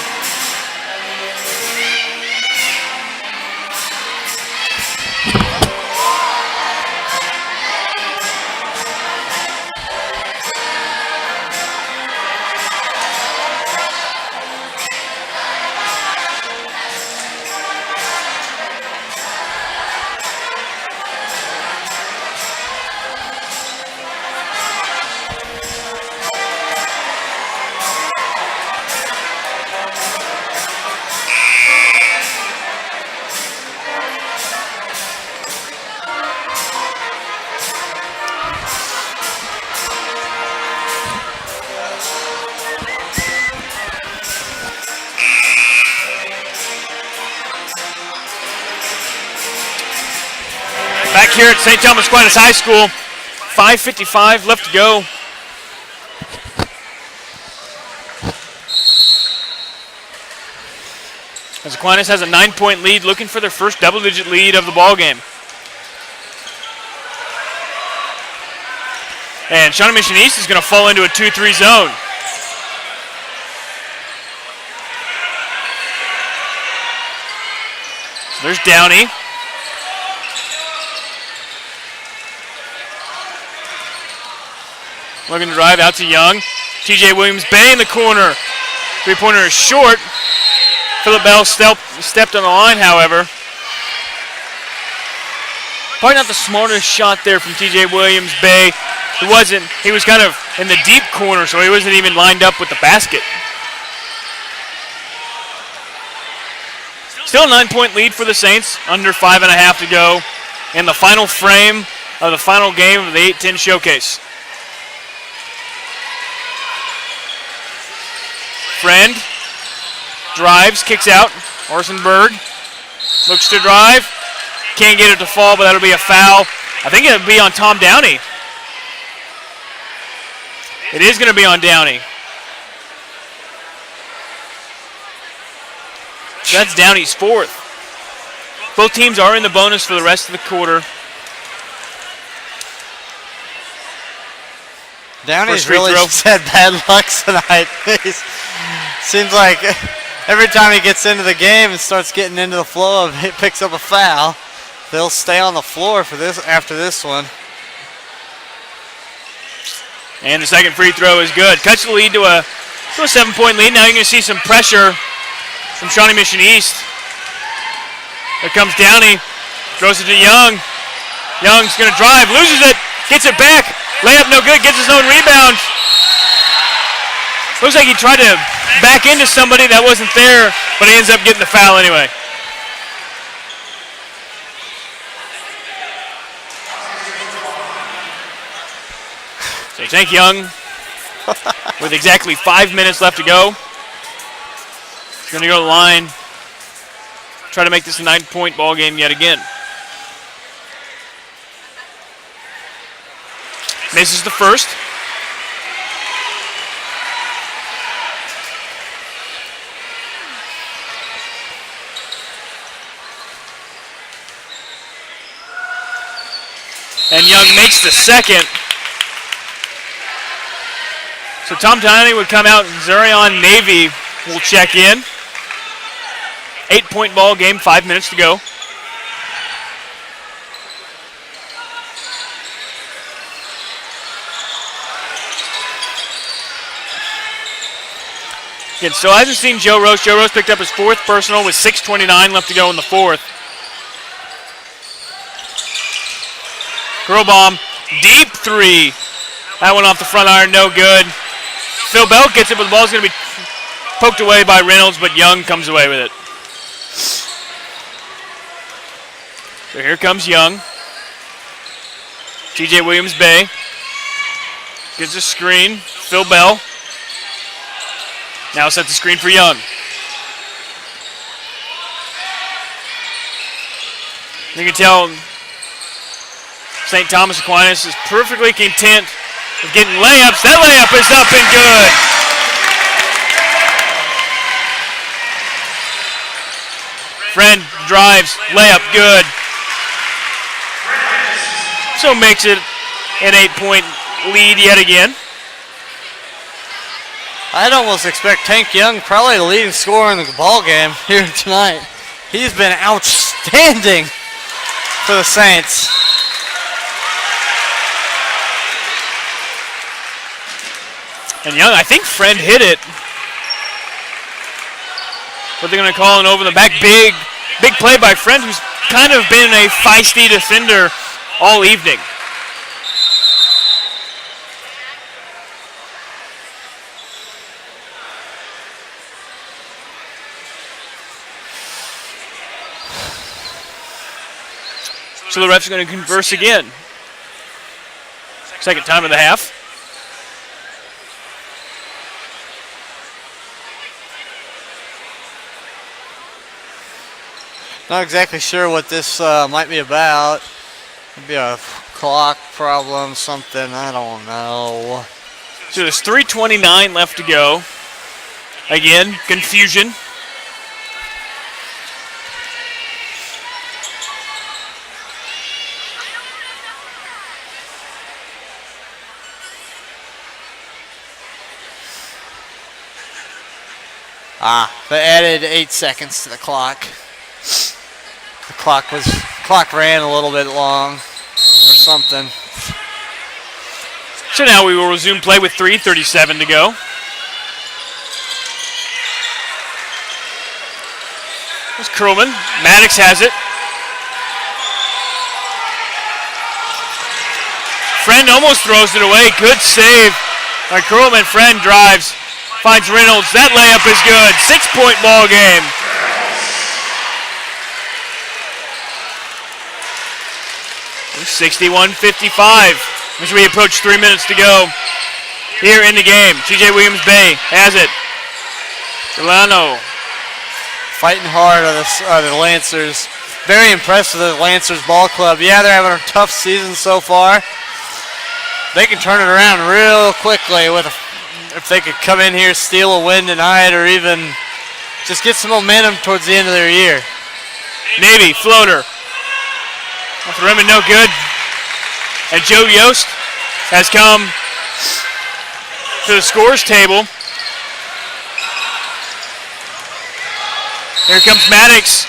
here at St. Thomas Aquinas High School. 5:55 left to go. As Aquinas has a 9-point lead, looking for their first double-digit lead of the ball game. And Shawnee Mission East is going to fall into a 2-3 zone. So there's Downey. Looking to drive out to Young. TJ Williams Bay in the corner. Three-pointer is short. Phillip Bell stepped on the line, however. Probably not the smartest shot there from TJ Williams Bay. He was kind of in the deep corner, so he wasn't even lined up with the basket. Still a 9-point lead for the Saints, under 5.5 to go in the final frame of the final game of the 8-10 showcase. Friend drives, kicks out. Orsenberg looks to drive. Can't get it to fall, but that'll be a foul. I think it'll be on Tom Downey. It is going to be on Downey. So that's Downey's fourth. Both teams are in the bonus for the rest of the quarter. Downey's really just had bad luck tonight. Seems like every time he gets into the game and starts getting into the flow of it, picks up a foul, they'll stay on the floor for this after this one. And the second free throw is good. Cuts the lead to a 7-point lead. Now you're going to see some pressure from Shawnee Mission East. There comes Downey. Throws it to Young. Young's going to drive. Loses it. Gets it back. Layup no good. Gets his own rebound. Looks like he tried to back into somebody that wasn't there, but he ends up getting the foul anyway. So Tank Young, with exactly 5 minutes left to go, is going to go to the line, try to make this a 9-point ball game yet again. Misses the first. And Young makes the second. So Tom Downey would come out and Zurion Navy will check in. 8-point ball game, 5 minutes to go. Again, still hasn't seen Joe Rose. Joe Rose picked up his fourth personal with 6:29 left to go in the fourth. Girl bomb, deep three. That one off the front iron, no good. Phil Bell gets it, but the ball's going to be poked away by Reynolds, but Young comes away with it. So here comes Young. TJ Williams Bay gives a screen. Phil Bell now sets the screen for Young. You can tell St. Thomas Aquinas is perfectly content with getting layups. That layup is up and good. Friend drives, layup good. So makes it an 8-point lead yet again. I'd almost expect Tank Young, probably the leading scorer in the ball game here tonight. He's been outstanding for the Saints. And Young, I think Friend hit it. But they're going to call an over the back. Big play by Friend, who's kind of been a feisty defender all evening. So the ref's going to converse again. Second time of the half. Not exactly sure what this might be about. Maybe a clock problem, something, I don't know. So there's 3:29 left to go. Again, confusion. They added 8 seconds to the clock. The clock ran a little bit long or something. So now we will resume play with 3:37 to go. There's Curlman. Maddox has it. Friend almost throws it away. Good save by Curlman. Friend drives. Finds Reynolds. That layup is good. 6-point ball game. It's 61-55 as we approach 3 minutes to go here in the game. TJ Williams Bay has it. Delano. Fighting hard are the Lancers. Very impressed with the Lancers ball club. Yeah, they're having a tough season so far. They can turn it around real quickly if they could come in here, steal a win tonight, or even just get some momentum towards the end of their year. Navy, floater. Off the rim and no good. And Joe Yost has come to the scores table. Here comes Maddox.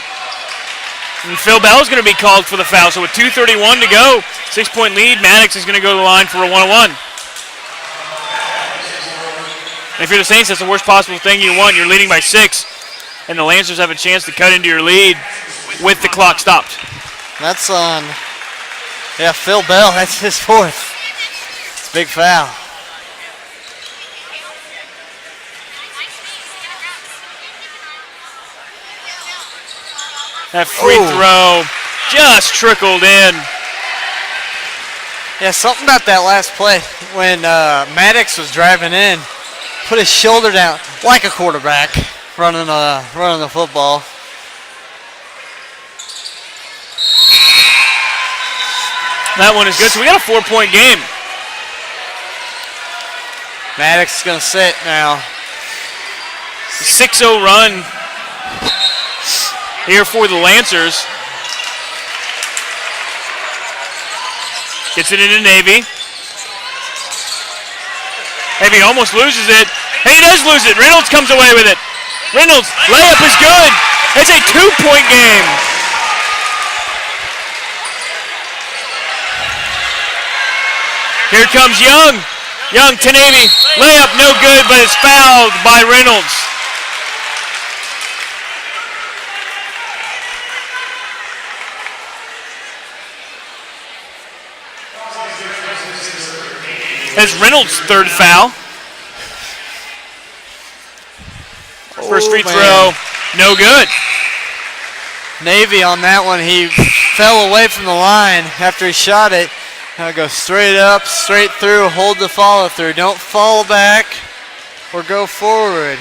And Phil Bell's going to be called for the foul. So with 2:31 to go, 6-point lead, Maddox is going to go to the line for a 1-on-1. And if you're the Saints, that's the worst possible thing you want. You're leading by 6, and the Lancers have a chance to cut into your lead with the clock stopped. That's on, Phil Bell, that's his 4th. It's a big foul. That free throw just trickled in. Yeah, something about that last play when Maddox was driving in, put his shoulder down like a quarterback running the football. That one is good. So we got a 4-point game. Maddox is going to sit now. 6-0 run here for the Lancers. Gets it into Navy. Navy almost loses it. And he does lose it. Reynolds comes away with it. Reynolds, layup is good. It's a 2-point game. Here comes Young. Young to Navy. Layup no good, but it's fouled by Reynolds. That's Reynolds' 3rd foul. First free throw, no good. Navy on that one, he fell away from the line after he shot it. Now go straight up, straight through, hold the follow through. Don't fall back or go forward.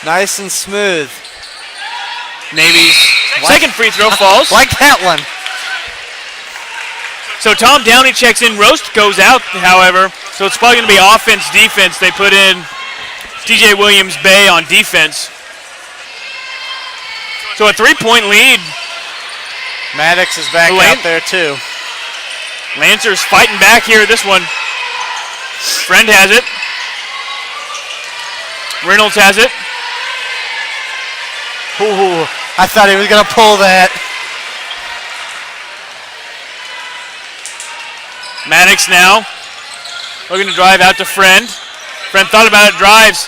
Nice and smooth. Navy's second free throw falls. Like that one. So Tom Downey checks in. Roast goes out, however. So it's probably going to be offense, defense. They put in TJ Williams Bay on defense. So a 3-point lead. Maddox is back out there too. Lancers fighting back here. This one. Friend has it. Reynolds has it. Ooh, I thought he was going to pull that. Maddox now looking to drive out to Friend. Friend thought about it, drives.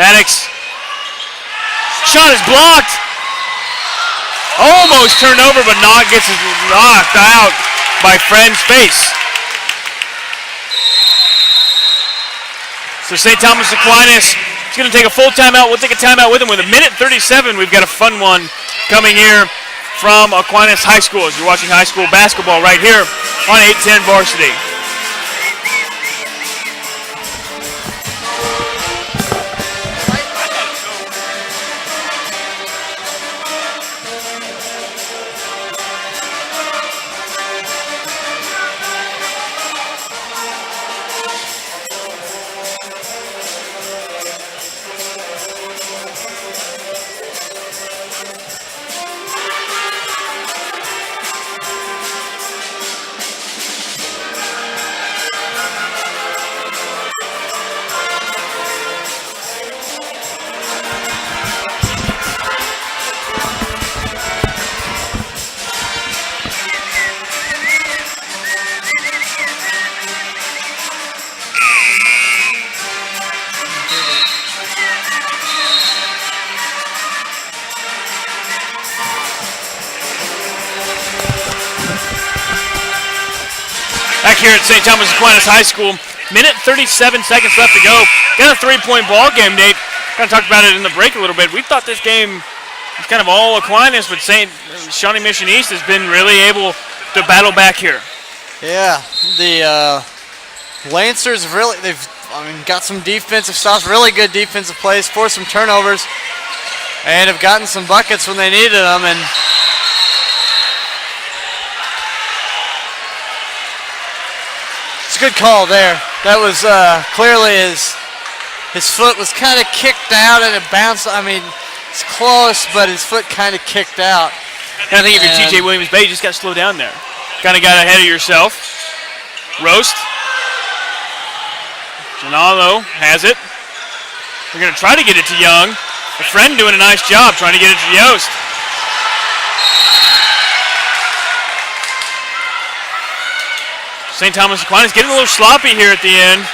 Maddox. Shot is blocked. Almost turned over, but gets knocked out by Friend's face. So St. Thomas Aquinas is going to take a full timeout. We'll take a timeout with him. With 1:37, we've got a fun one coming here from Aquinas High School as you're watching high school basketball right here on 810 Varsity. here at St. Thomas Aquinas High School. Minute 37 seconds left to go. Got a 3-point ball game, Nate. Kind of talked about it in the break a little bit. We thought this game was kind of all Aquinas, but Shawnee Mission East has been really able to battle back here. Yeah, the Lancers they've got some defensive stops, really good defensive plays, forced some turnovers, and have gotten some buckets when they needed them. And it's a good call there. That was clearly his foot was kind of kicked out and it bounced. I mean, it's close, but his foot kind of kicked out. And I think if you're TJ Williams Bay, you just got to slow down there. Kind of got ahead of yourself. Roast. Janalo has it. They're going to try to get it to Young. The friend doing a nice job trying to get it to Yost. St. Thomas Aquinas getting a little sloppy here at the end.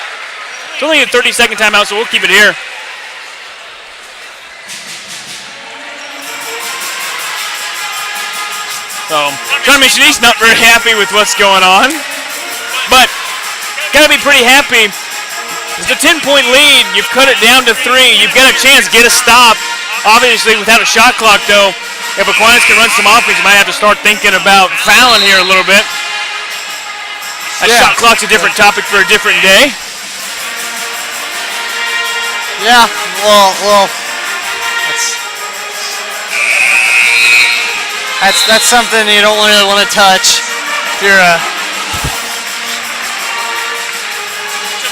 It's only a 30-second timeout, so we'll keep it here. So, Shawnee Mission East not very happy with what's going on, but got to be pretty happy. It's a 10-point lead. You've cut it down to 3. You've got a chance to get a stop. Obviously, without a shot clock, though, if Aquinas can run some offense, you might have to start thinking about fouling here a little bit. A shot clock's a different topic for a different day. Yeah, well, that's something you don't really want to touch. If you're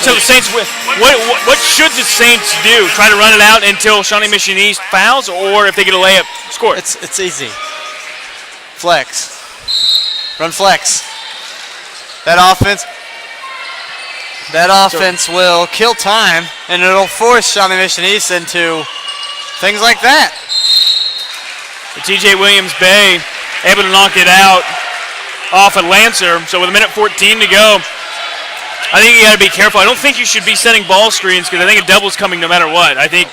So the Saints, what should the Saints do? Try to run it out until Shawnee Mission East fouls, or if they get a layup, score? It's easy. Flex. Run flex. That offense will kill time, and it'll force Shawnee Mission East into things like that. The TJ Williams Bay able to knock it out off at Lancer. So with a minute 14 to go, I think you got to be careful. I don't think you should be setting ball screens because I think a double's coming no matter what. I think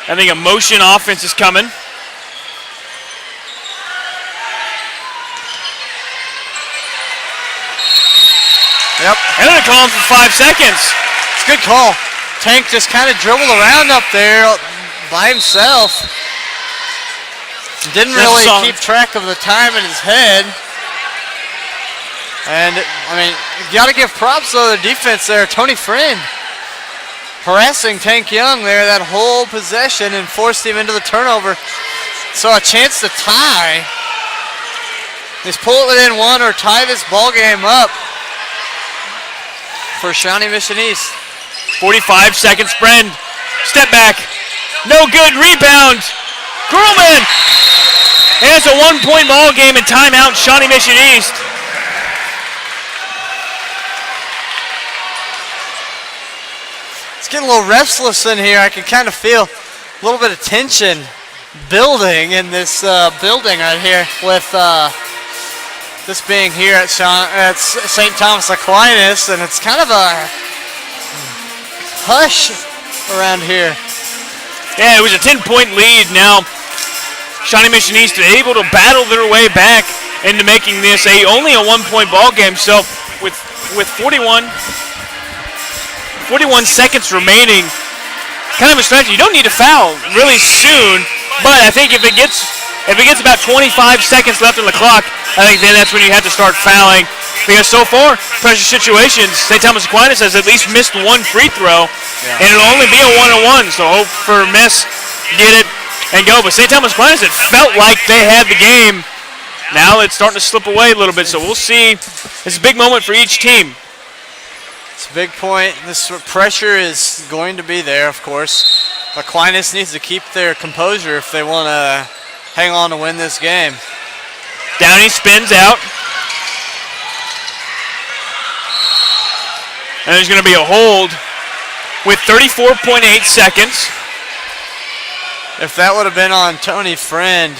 a motion offense is coming. Yep. And they're calling for 5 seconds. It's a good call. Tank just kind of dribbled around up there by himself. Didn't really keep track of the time in his head. And, I mean, you got to give props to the defense there. Tony Friend harassing Tank Young there that whole possession and forced him into the turnover. So a chance to tie. Just pull it within one or tie this ball game up for Shawnee Mission East. 45 seconds, Friend. Step back. No good. Rebound. Grumman. And it's a 1-point ball game and timeout, Shawnee Mission East. It's getting a little restless in here. I can kind of feel a little bit of tension building in this building right here with this being here at St. Thomas Aquinas, and it's kind of a hush around here. Yeah, it was a 10-point lead. Now, Shawnee Mission East able to battle their way back into making this only a 1-point ball game. So, with 41 seconds remaining, kind of a strategy. You don't need to foul really soon, but I think if it gets about 25 seconds left on the clock, I think then that's when you have to start fouling. Because so far, pressure situations, St. Thomas Aquinas has at least missed one free throw, and it'll only be a 1-on-1. So hope for a miss, get it, and go. But St. Thomas Aquinas, it felt like they had the game. Now it's starting to slip away a little bit. So we'll see. It's a big moment for each team. It's a big point. This pressure is going to be there, of course. Aquinas needs to keep their composure if they want to hang on to win this game. Downey spins out. And there's going to be a hold with 34.8 seconds. If that would have been on Tony Friend,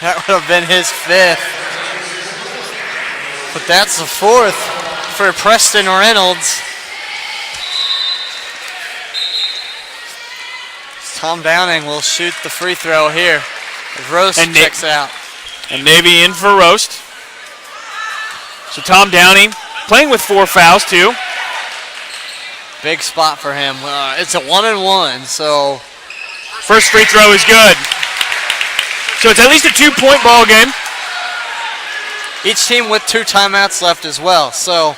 that would have been his 5th. But that's the 4th for Preston Reynolds. Tom Downing will shoot the free throw here. Roast checks out. And Navy in for Roast. So Tom Downey playing with 4 fouls, too. Big spot for him. It's a 1-and-1, so. First free throw is good. So it's at least a 2-point ball game. Each team with 2 timeouts left as well. So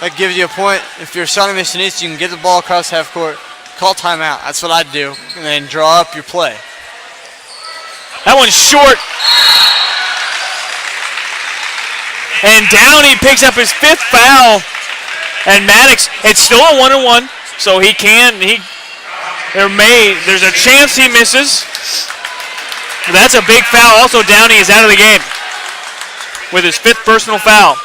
that gives you a point. If you're Shawnee Mission East, you can get the ball across half court, call timeout. That's what I'd do. And then draw up your play. That one's short. And Downey picks up his 5th foul. And Maddox, it's still a 1-and-1, so there's a chance he misses. But that's a big foul. Also, Downey is out of the game with his 5th personal foul.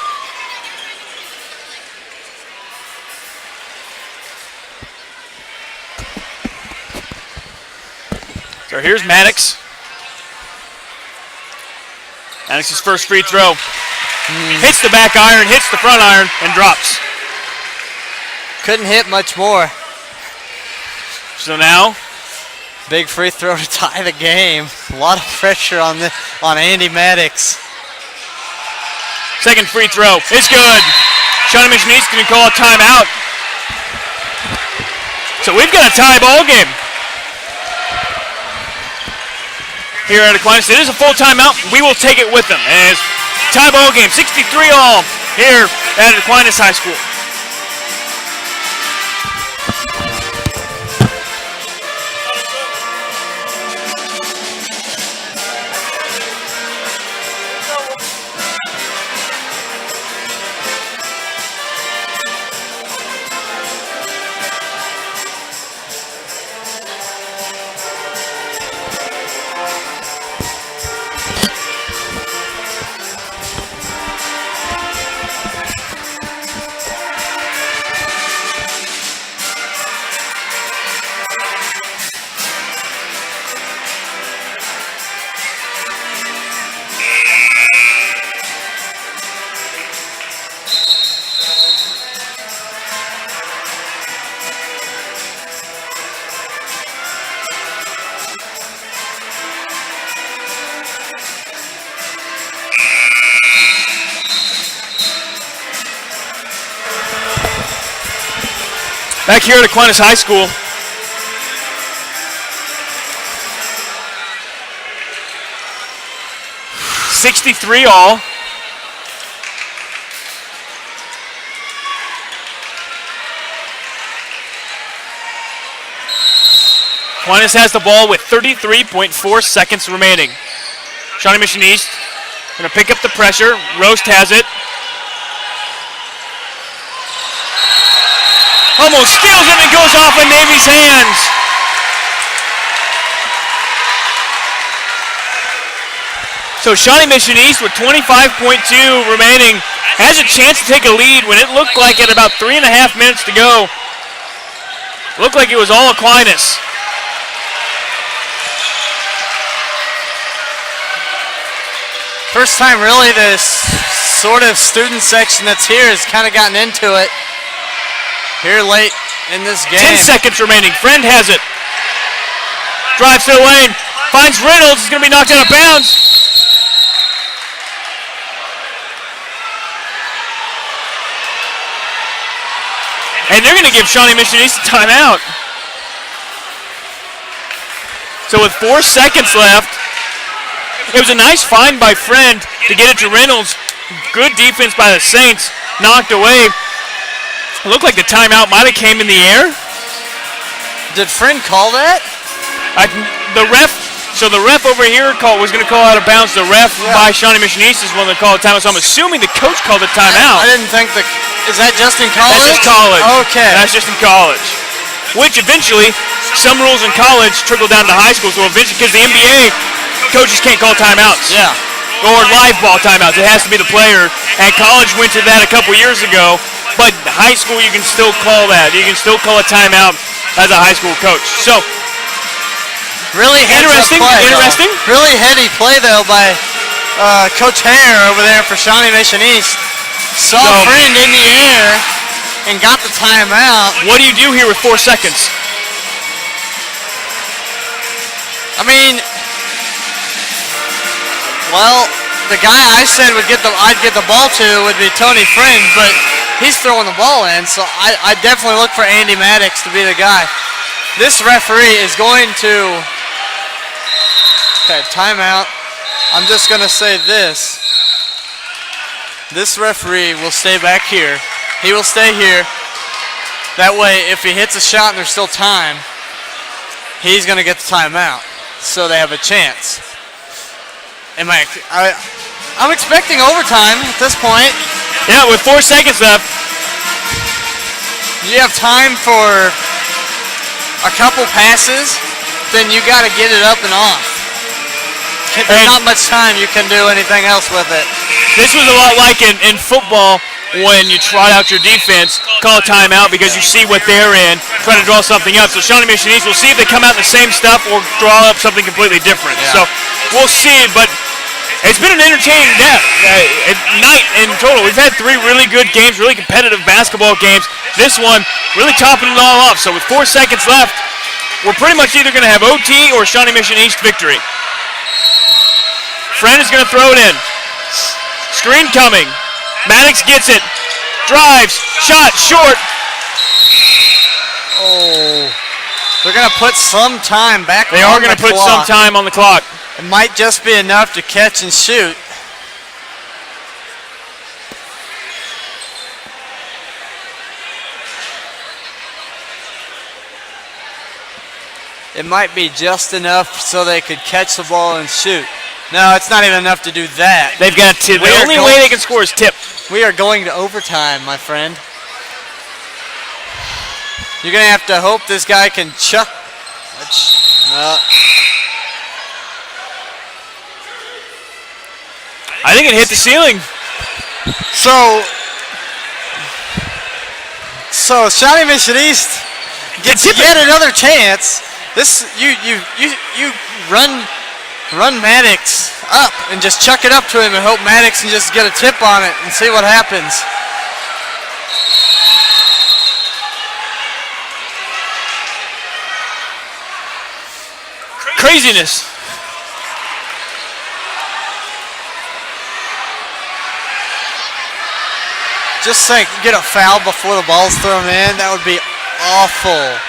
So here's Maddox. Maddox's first free throw. Hits the back iron, hits the front iron, and drops. Couldn't hit much more. So now, big free throw to tie the game. A lot of pressure on Andy Maddox. Second free throw. It's good. Shawnee Mission East going to call a timeout. So we've got a tie ball game here at Aquinas. It is a full timeout. We will take it with them. And it's tie ball game, 63-all here at Aquinas High School. Back here at Aquinas High School. $63-all. Aquinas has the ball with 33.4 seconds remaining. Shawnee Mission East going to pick up the pressure. Roast has it. Almost steals it and it goes off in Navy's hands. So Shawnee Mission East with 25.2 remaining has a chance to take a lead when it looked like at about 3.5 minutes to go. Looked like it was all Aquinas. First time really this sort of student section that's here has kind of gotten into it. Here late in this game. 10 seconds remaining. Friend has it. Drives to the lane. Finds Reynolds. Is going to be knocked out of bounds. And they're going to give Shawnee Mission East a timeout. So with 4 seconds left, it was a nice find by Friend to get it to Reynolds. Good defense by the Saints. Knocked away. It looked like the timeout might have came in the air. Did Friend call that? The ref over here was going to call out of bounds. The ref by Shawnee Mission East is one that called a timeout. So I'm assuming the coach called the timeout. I didn't think is that just in college? That's just college. Okay. That's just in college. Which eventually, some rules in college trickle down to high school. So eventually, because the NBA coaches can't call timeouts. Yeah. Or live ball timeouts. It has to be the player. And college went to that a couple years ago. But high school, you can still call that. You can still call a timeout as a high school coach. So, really interesting. Really heady play though by Coach Hare over there for Shawnee Mission East. Saw Friend in the air and got the timeout. What do you do here with 4 seconds? I mean, well, the guy I said I'd get the ball to would be Tony Friend, but he's throwing the ball in, so I definitely look for Andy Maddox to be the guy. This referee is going to... Okay, timeout. I'm just going to say this. This referee will stay back here. He will stay here. That way, if he hits a shot and there's still time, he's going to get the timeout, so they have a chance. I'm expecting overtime at this point. Yeah, with 4 seconds left. You have time for a couple passes, then you got to get it up and off. There's not much time you can do anything else with it. This was a lot like in football when you trot out your defense, call a timeout because you see what they're in, try to draw something up. So Shawnee Mission East, we'll see if they come out in the same stuff or draw up something completely different. Yeah. So we'll see, but it's been an entertaining night in total. We've had 3 really good games, really competitive basketball games. This one really topping it all off. So with 4 seconds left, we're pretty much either going to have OT or Shawnee Mission East victory. Friend is going to throw it in. Screen coming. Maddox gets it. Drives. Shot. Short. Oh. They're going to put some time back on the clock. They are going to put some time on the clock. It might just be enough to catch and shoot. It might be just enough so they could catch the ball and shoot. No, it's not even enough to do that. They've got to. The only way they can score is tip. We are going to overtime, my friend. You're going to have to hope this guy can chuck. I think it hit the ceiling. So Shawnee Mission East gets yet another chance. This you run Maddox up and just chuck it up to him and hope Maddox can just get a tip on it and see what happens. Craziness. Just think, get a foul before the ball's thrown in. That would be awful.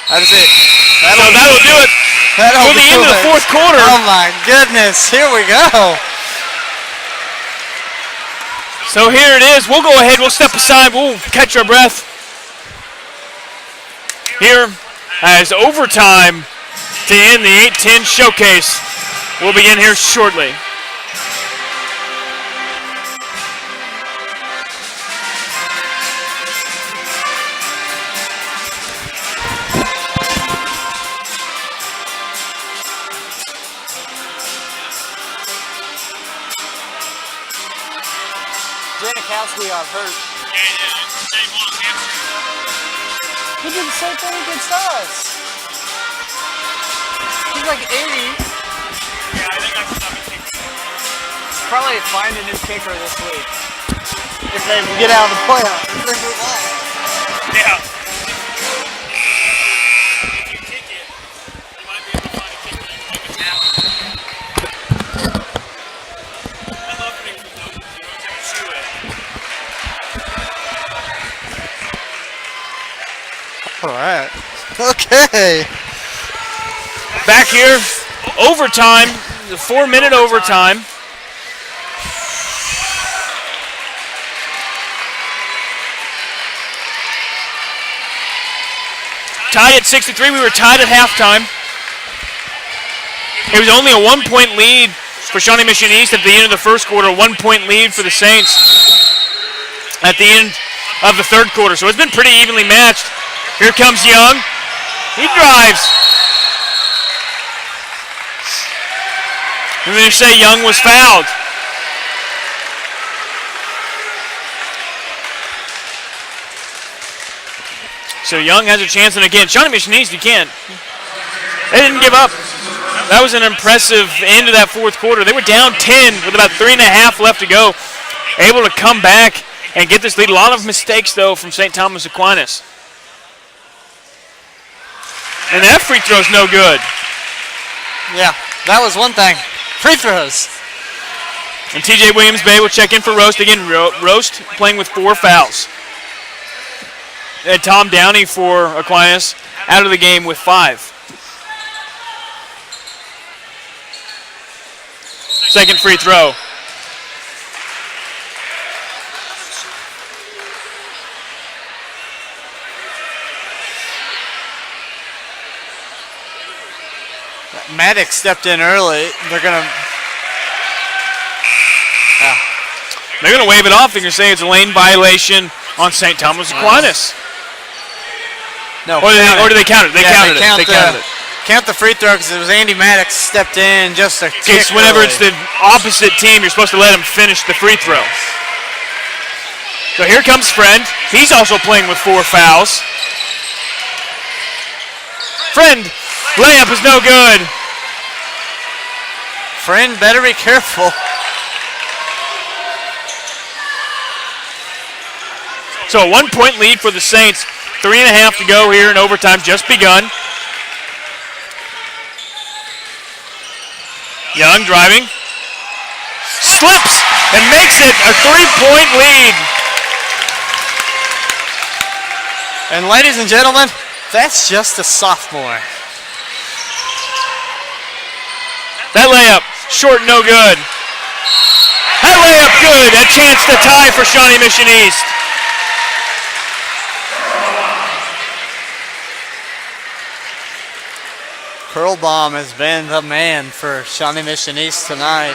That is it. That'll do it. For the end of the 4th quarter. Oh my goodness, here we go. So here it is. We'll go ahead, we'll step aside, we'll catch our breath. Here, as overtime to end the 8-10 showcase. We'll begin here shortly. Got hurt. He did the same thing against us. He's like 80. Yeah, I think that's another kicker. Probably find a new kicker this week. If they get out of the playoffs. If they move on. Yeah. If you kick it, you might be able to find a kicker and kick it out. I love when you don't chew it. All right. Okay. Back here, overtime, the 4-minute overtime. Tied at 63. We were tied at halftime. It was only a 1-point lead for Shawnee Mission East at the end of the first quarter, a 1-point lead for the Saints at the end of the third quarter. So it's been pretty evenly matched. Here comes Young. He drives. And they say Young was fouled. So Young has a chance, and again, Shawnee Mission East, you can't. They didn't give up. That was an impressive end of that fourth quarter. They were down 10 with about 3.5 left to go. Able to come back and get this lead. A lot of mistakes, though, from St. Thomas Aquinas. And that free throw's no good. Yeah. that was one thing. Free throws. And TJ Williams-Bay will check in for Roast. Again, Roast playing with 4 fouls. And Tom Downey for Aquinas out of the game with 5. Second free throw. Maddox stepped in early. They're going to wave it off. They're going to say it's a lane violation on St. Thomas Aquinas. No. Or do they count it? They counted it. They counted it. Count the free throw because it was Andy Maddox stepped in just a tick early. Whenever it's the opposite team, you're supposed to let them finish the free throw. So here comes Friend. He's also playing with 4 fouls. Friend, layup is no good. Friend better be careful. So a 1-point lead for the Saints. 3.5 to go here in overtime, just begun. Young driving. Slips and makes it a 3-point lead. And ladies and gentlemen, that's just a sophomore. That layup, short, no good. That layup good. A chance to tie for Shawnee Mission East. Curlbaum has been the man for Shawnee Mission East tonight.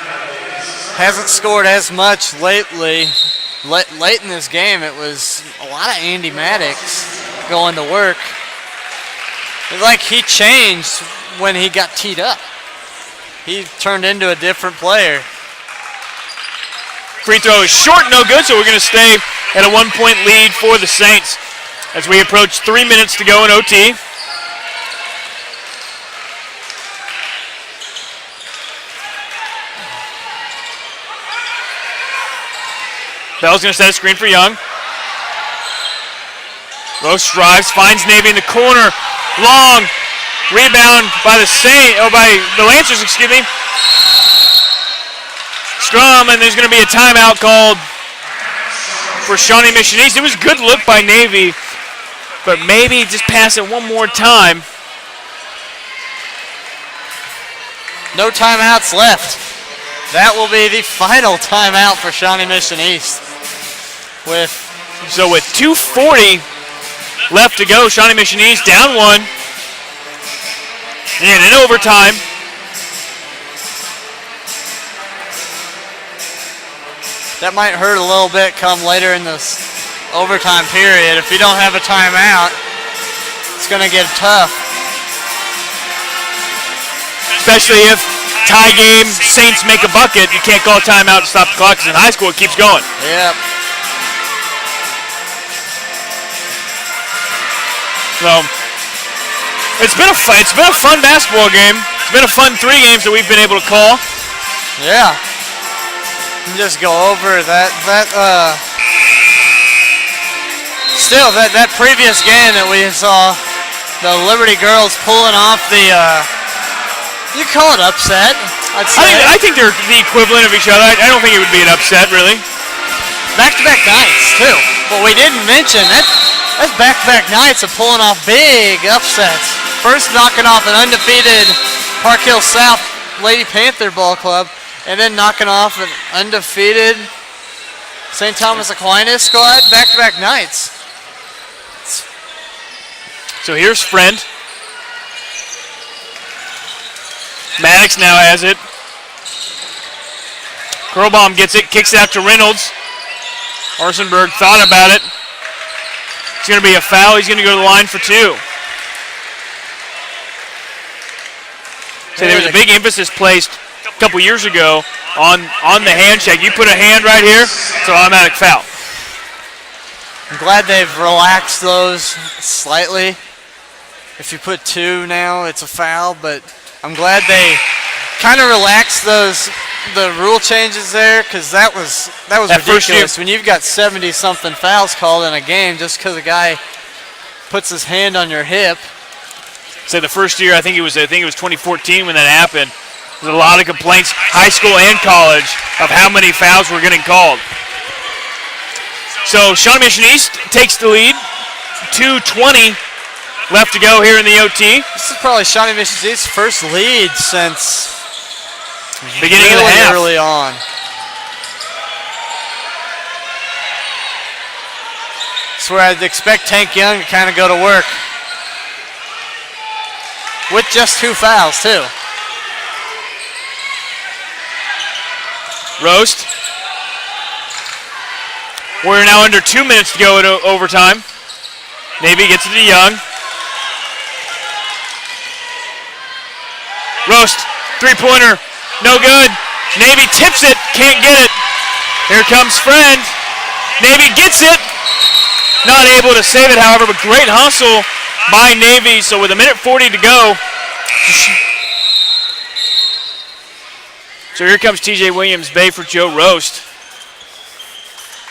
Hasn't scored as much lately. Late in this game, it was a lot of Andy Maddox going to work. It's like he changed when he got teed up. He turned into a different player. Free throw is short, no good, so we're going to stay at a 1-point lead for the Saints as we approach 3 minutes to go in OT. Bell's going to set a screen for Young. Roast drives, finds Navy in the corner. Long rebound by the Lancers, excuse me. Scrum, and there's going to be a timeout called for Shawnee Mission East. It was a good look by Navy, but maybe just pass it one more time. No timeouts left. That will be the final timeout for Shawnee Mission East. With 2:40 left to go, Shawnee Mission East down 1. And in overtime. That might hurt a little bit come later in this overtime period. If you don't have a timeout, it's going to get tough. Especially if tie game, Saints make a bucket, you can't call a timeout to stop the clock because in high school it keeps going. Yep. So it's been a fun basketball game. It's been a fun 3 games that we've been able to call. Yeah. Just go over that previous game that we saw, the Liberty girls pulling off the you call it upset, I'd say. I think they're the equivalent of each other. I don't think it would be an upset, really. Back-to-back nights, too. But we didn't mention that's back-to-back nights of pulling off big upsets. First knocking off an undefeated Park Hill South Lady Panther Ball Club, and then knocking off an undefeated St. Thomas Aquinas squad. Back-to-back nights. So here's Friend. Maddox now has it. Curlbaum gets it, kicks it out to Reynolds. Arsenberg thought about it. It's going to be a foul. He's going to go to the line for 2. So there was a big emphasis placed a couple years ago on the handshake. You put a hand right here, it's an automatic foul. I'm glad they've relaxed those slightly. If you put 2 now, it's a foul, but I'm glad they kind of relaxed the rule changes there, because that was ridiculous. When you've got 70-something fouls called in a game just because a guy puts his hand on your hip. So the first year, I think it was 2014 when that happened. There's a lot of complaints, high school and college, of how many fouls were getting called. So Shawnee Mission East takes the lead. 2:20 left to go here in the OT. This is probably Shawnee Mission East's first lead since beginning of the half. Early on. That's where I'd expect Tank Young to kind of go to work. With just 2 fouls, too. Roast. We're now under 2 minutes to go in overtime. Navy gets it to Young. Roast, three-pointer, no good. Navy tips it, can't get it. Here comes Friend. Navy gets it. Not able to save it, however, but great hustle by Navy. So with 1:40 to go. So here comes TJ Williams, Bay for Joe Roast.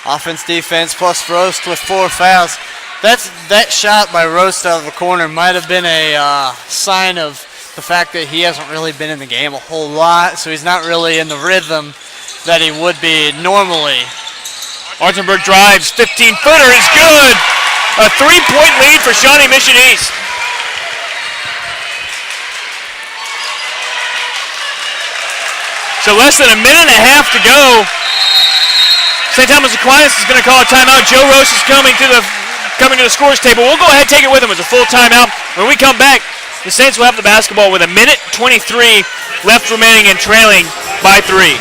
Offense, defense, plus Roast with 4 fouls. That shot by Roast out of the corner might have been a sign of the fact that he hasn't really been in the game a whole lot, so he's not really in the rhythm that he would be normally. Artenberg drives, 15-footer is good. A 3-point lead for Shawnee Mission East. So less than 1.5 minutes to go. St. Thomas Aquinas is going to call a timeout. Joe Roast is coming to the scores table. We'll go ahead and take it with him as a full timeout. When we come back, the Saints will have the basketball with 1:23 left remaining and trailing by 3.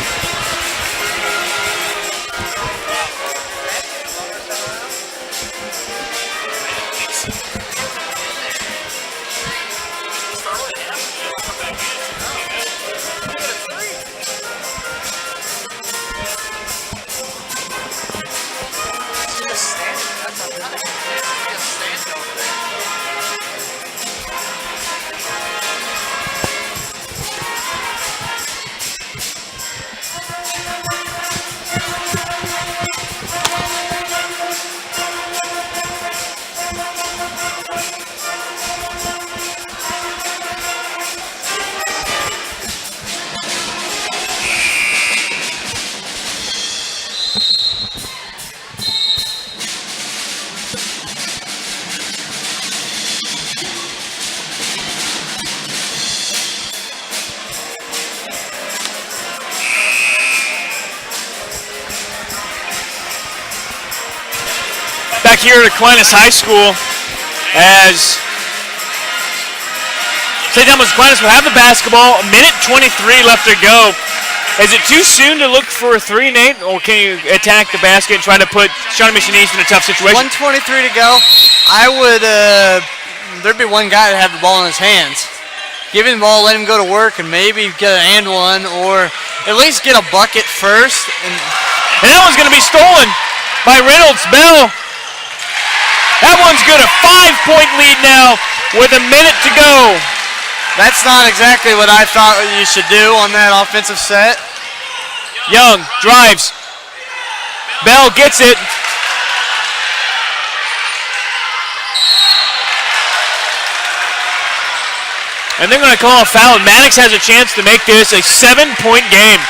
Back here at Aquinas High School as St. Thomas Aquinas will have the basketball. 1:23 left to go. Is it too soon to look for a 3, Nate, or can you attack the basket and try to put Shawnee Mission East in a tough situation? 1:23 to go. I would, there'd be one guy that had the ball in his hands. Give him the ball, let him go to work, and maybe get an and one, or at least get a bucket first. And that one's going to be stolen by Reynolds. Bell. That one's good. A 5-point lead now with 1 minute to go. That's not exactly what I thought you should do on that offensive set. Young drives. Bell gets it. And they're going to call a foul. Maddox has a chance to make this a 7-point game.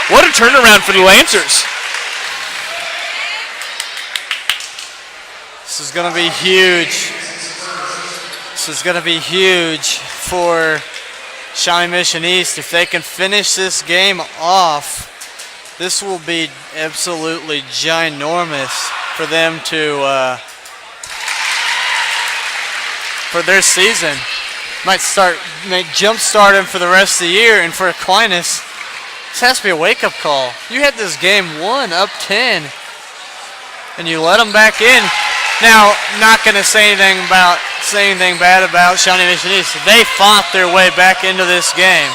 What a turnaround for the Lancers. This is going to be huge. This is going to be huge for Shawnee Mission East. If they can finish this game off, this will be absolutely ginormous for them to, for their season. Might jumpstart them for the rest of the year. And for Aquinas, this has to be a wake-up call. You had this game won up 10, and you let them back in. Now, not going to say anything bad about Shawnee Mission East. They fought their way back into this game.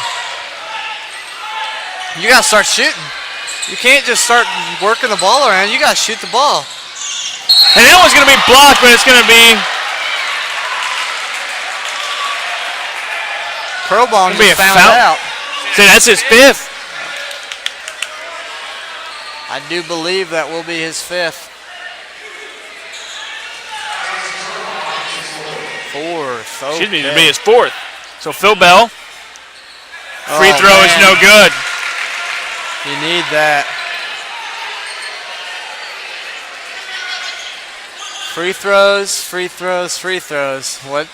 You got to start shooting. You can't just start working the ball around. You got to shoot the ball. And that one's going to be blocked, but it's going to be Probon just found out. So that's his 5th. I do believe that will be his 5th. 4th. Okay. Excuse me, it'll be his 4th. So Phil Bell, free throw is no good. You need that. Free throws, free throws, free throws. What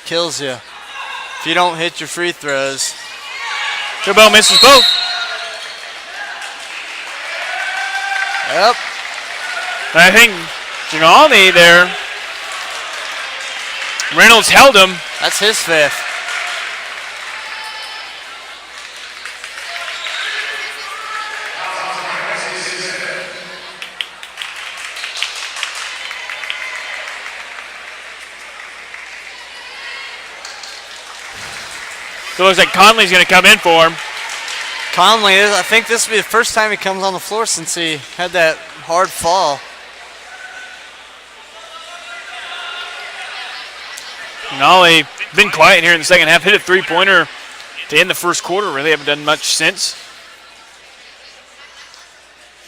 kills you? If you don't hit your free throws. Phil Bell misses both. Yep. I think Shawnee there, Reynolds held him. That's his fifth. So it looks like Conley's going to come in for him. Conley, I think this will be the first time he comes on the floor since he had that hard fall. Conley been quiet here in the second half. Hit a three-pointer to end the first quarter. Really haven't done much since.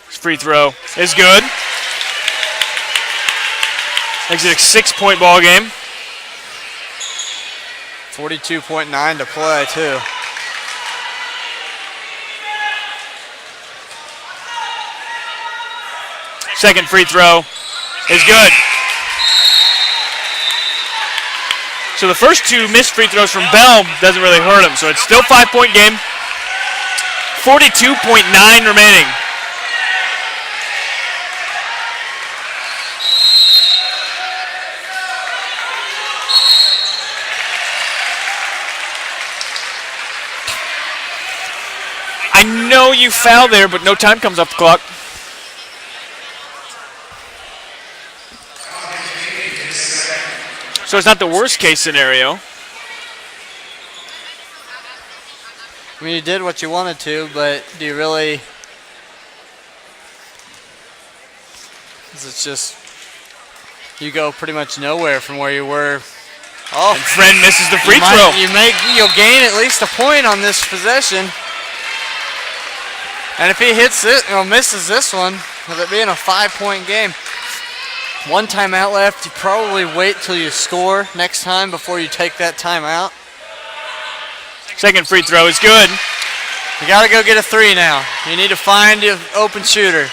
His free throw is good. Makes it a 6-point ball game. 42.9 to play, too. Second free throw is good. So the first two missed free throws from Bell doesn't really hurt him. So it's still 5-point game. 42.9 remaining. I know you fouled there, but no time comes off the clock. So it's not the worst case scenario. I mean, you did what you wanted to, but do you really? It's just, you go pretty much nowhere from where you were. Oh, and Friend misses the free throw. You'll gain at least a point on this possession. And if he hits it, misses this one, with it being a 5-point game, one timeout left. You probably wait till you score next time before you take that timeout. Second free throw is good. You got to go get a three now. You need to find an open shooter.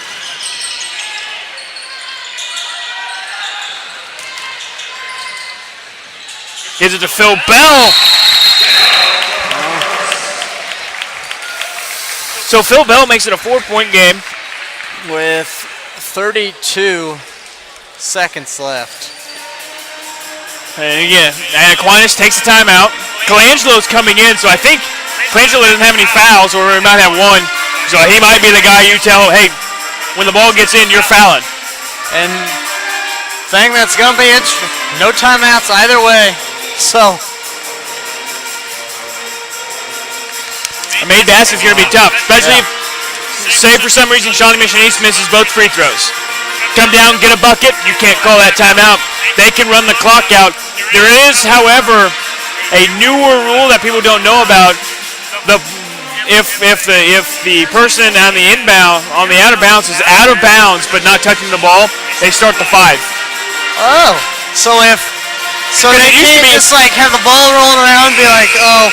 Gives it to Phil Bell. So Phil Bell makes it a 4-point game. With 32 seconds left. And again, Aquinas takes the timeout. Colangelo's coming in, so I think Colangelo doesn't have any fouls, or he might have one. So he might be the guy you tell, hey, when the ball gets in, you're fouling. And thing that's going to be interesting, no timeouts either way. So a made basket is going to be tough, especially if, say for some reason, Shawnee Mission East misses both free throws. Come down, get a bucket. You can't call that timeout. They can run the clock out. There is, however, a newer rule that people don't know about. If the person on the inbound, on the out of bounds, is out of bounds but not touching the ball, they start the 5. Oh, so they can't just like have the ball rolling around and be like, oh,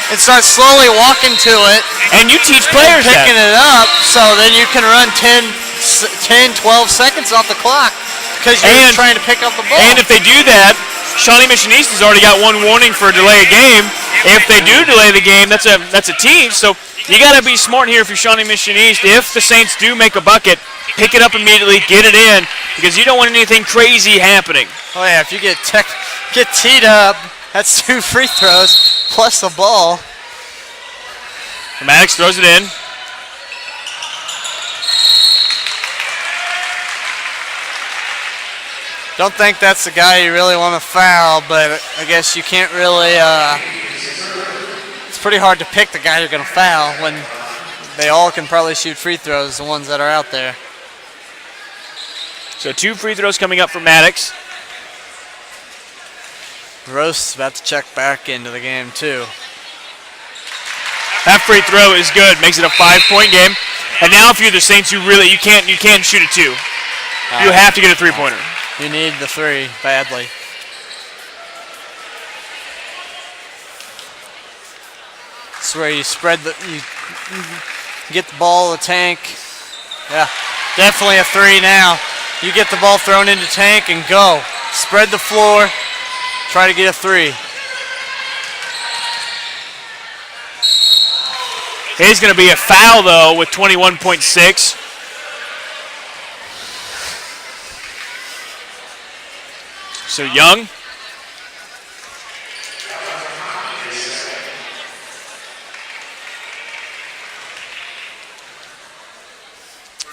and start slowly walking to it. And you teach players picking it up, so then you can run 10, 12 seconds off the clock because you're trying to pick up the ball. And if they do that, Shawnee Mission East has already got one warning for a delay of game. If they do delay the game, that's a team. So you got to be smart here if you're Shawnee Mission East. If the Saints do make a bucket, pick it up immediately, get it in, because you don't want anything crazy happening. Oh yeah, if you get teed up, that's 2 free throws plus the ball. Maddox throws it in. Don't think that's the guy you really want to foul, but I guess you can't really, it's pretty hard to pick the guy you're going to foul when they all can probably shoot free throws, the ones that are out there. So 2 free throws coming up for Maddox. Roast's about to check back into the game too. That free throw is good, makes it a 5-point game. And now if you're the Saints, you can't shoot a 2. You have to get a 3-pointer. You need the 3 badly. It's where you spread you get the ball in the tank. Yeah, definitely a 3 now. You get the ball thrown into tank and go. Spread the floor. Try to get a 3. It's going to be a foul, though, with 21.6. So Young.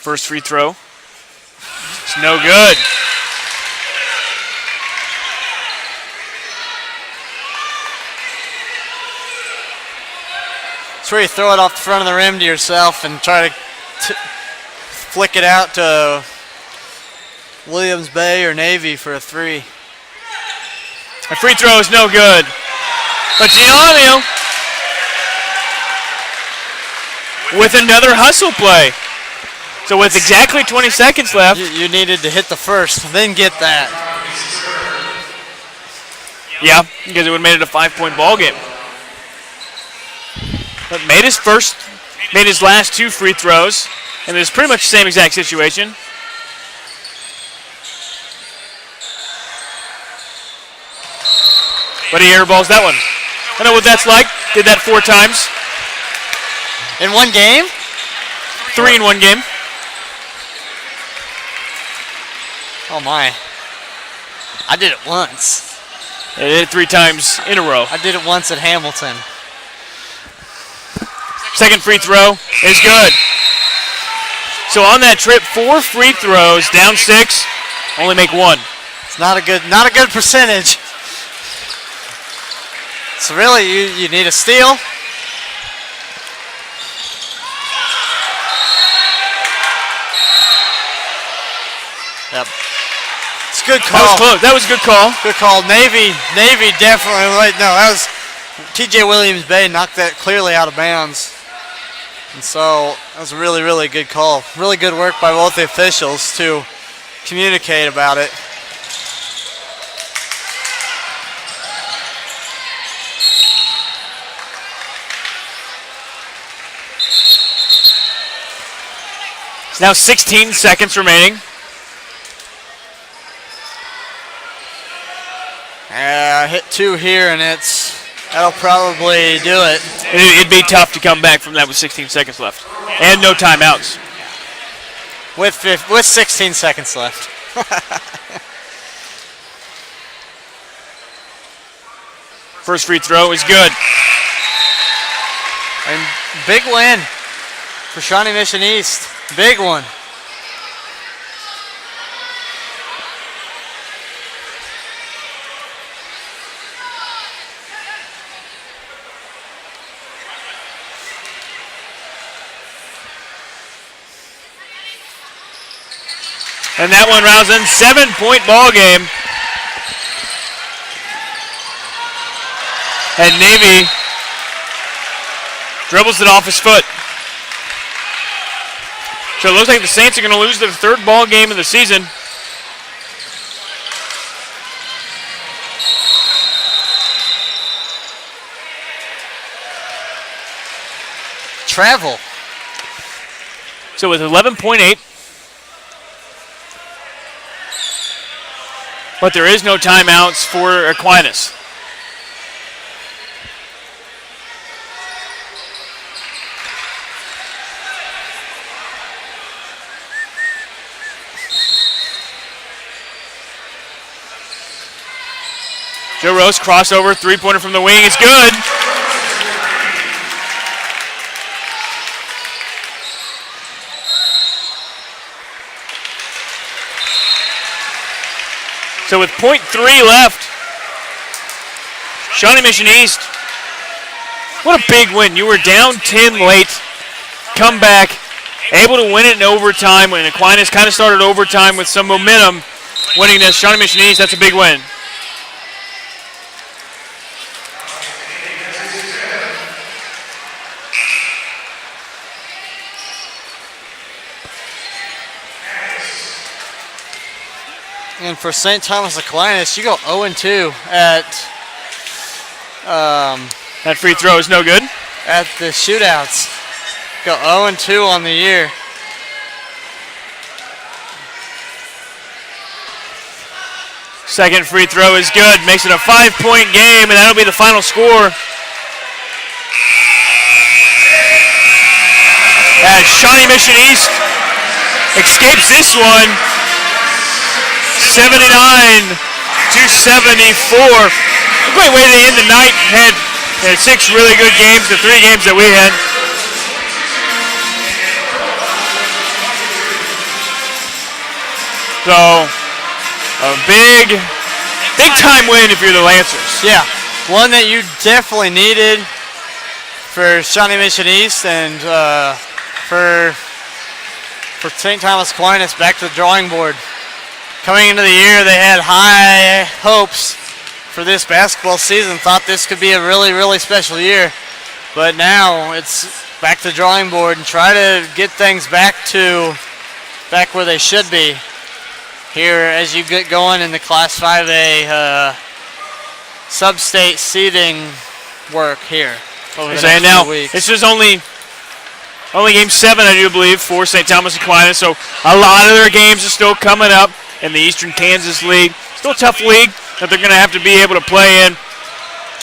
First free throw. It's no good. It's where you throw it off the front of the rim to yourself and try to flick it out to Williams Bay or Navy for a 3. A free throw is no good. But Gianni with another hustle play. So with exactly 20 seconds left. You needed to hit the first, then get that. Yeah, because it would have made it a 5-point ball game. But made his last 2 free throws, and it's pretty much the same exact situation. But he airballs that one. I know what that's like. Did that 4 times. In one game? 3 in one game. Oh my. I did it once. They did it 3 times in a row. I did it once at Hamilton. Second free throw is good. So on that trip, 4 free throws, down 6, only make 1. It's not a good percentage. So really, you need a steal. Yep. It's a good call. That was close. That was a good call. Good call. Navy definitely. No, that was T.J. Williams Bay knocked that clearly out of bounds. And so that was a really, really good call. Really good work by both the officials to communicate about it. It's now 16 seconds remaining. Hit 2 here, and that'll probably do it. It'd be tough to come back from that with 16 seconds left. And no timeouts. With 16 seconds left. First free throw is good. And big win for Shawnee Mission East. Big one. And that one rounds in 7-point ball game. And Navy dribbles it off his foot. So it looks like the Saints are going to lose their 3rd ball game of the season. Travel. So with 11.8. But there is no timeouts for Aquinas. Joe Rose, crossover, 3-pointer from the wing is good. So with .3 left, Shawnee Mission East, what a big win. You were down 10 late, come back, able to win it in overtime when Aquinas kind of started overtime with some momentum, winning this. Shawnee Mission East, that's a big win. And for St. Thomas Aquinas, you go 0-2 at that free throw is no good. at the shootouts. Go 0-2 on the year. Second free throw is good. Makes it a 5-point game, and that'll be the final score. As Shawnee Mission East escapes this one, 79-74. A great way to end the night. Had 6 really good games, the 3 games that we had. So, a big time win if you're the Lancers. Yeah, one that you definitely needed for Shawnee Mission East, and for St. Thomas Aquinas back to the drawing board. Coming into the year, they had high hopes for this basketball season, thought this could be a really, really special year. But now it's back to the drawing board and try to get things back where they should be here as you get going in the Class 5A sub-state seeding work here. Over the next now, few weeks. this is only game 7, I do believe, for St. Thomas Aquinas. So a lot of their games are still coming up in the Eastern Kansas League. Still a tough league that they're going to have to be able to play in.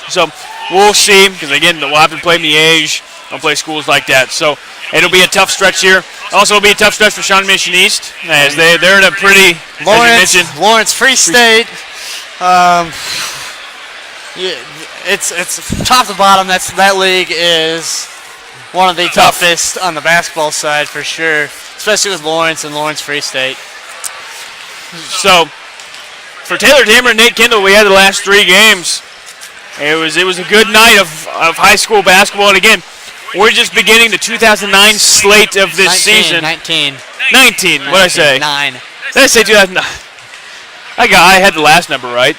So we'll see, because again, we'll have to play Miege. They'll play schools like that. So it'll be a tough stretch here. Also, it'll be a tough stretch for Shawnee Mission East, as they're in a pretty, Lawrence Free State. It's top to bottom. That league is one of the toughest on the basketball side for sure, especially with Lawrence and Lawrence Free State. So for Taylor Damer and Nate Kendall, we had the last 3 games. It was a good night of high school basketball, and again, we're just beginning the 2009 slate of this season. 19. What did I say? 9. Did I say 2009? I had the last number right.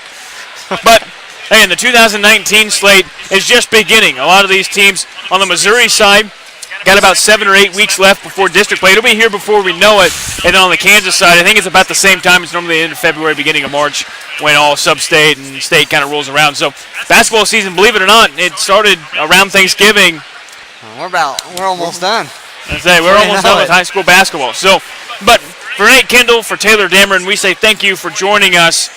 But again, the 2019 slate is just beginning. A lot of these teams on the Missouri side got about 7 or 8 weeks left before district play. It'll be here before we know it. And on the Kansas side, I think it's about the same time. It's normally the end of February, beginning of March, when all sub-state and state kind of rolls around. So basketball season, believe it or not, it started around Thanksgiving. We're almost done. We're almost done with high school basketball. So, but for Nate Kendall, for Taylor Dameron, we say thank you for joining us.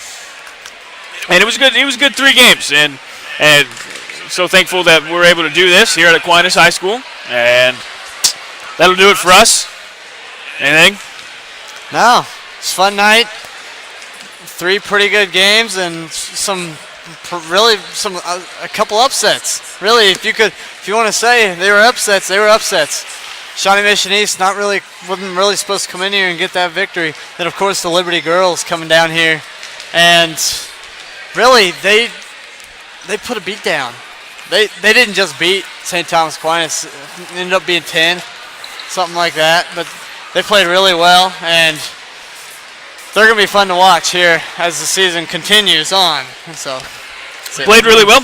And it was good. It was good 3 games, and so thankful that we're able to do this here at Aquinas High School. And that'll do it for us. Anything? No, it's a fun night. 3 pretty good games and a couple upsets. Really, if you want to say they were upsets, they were upsets. Shawnee Mission East wasn't really supposed to come in here and get that victory. Then of course the Liberty girls coming down here, and really they put a beat down. They didn't just beat St. Thomas Aquinas. It ended up being 10, something like that. But they played really well, and they're going to be fun to watch here as the season continues on. So played really well.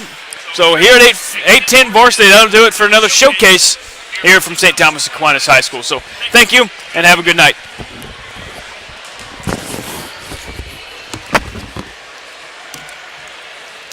So here at 8-10 Varsity, that'll do it for another showcase here from St. Thomas Aquinas High School. So thank you, and have a good night.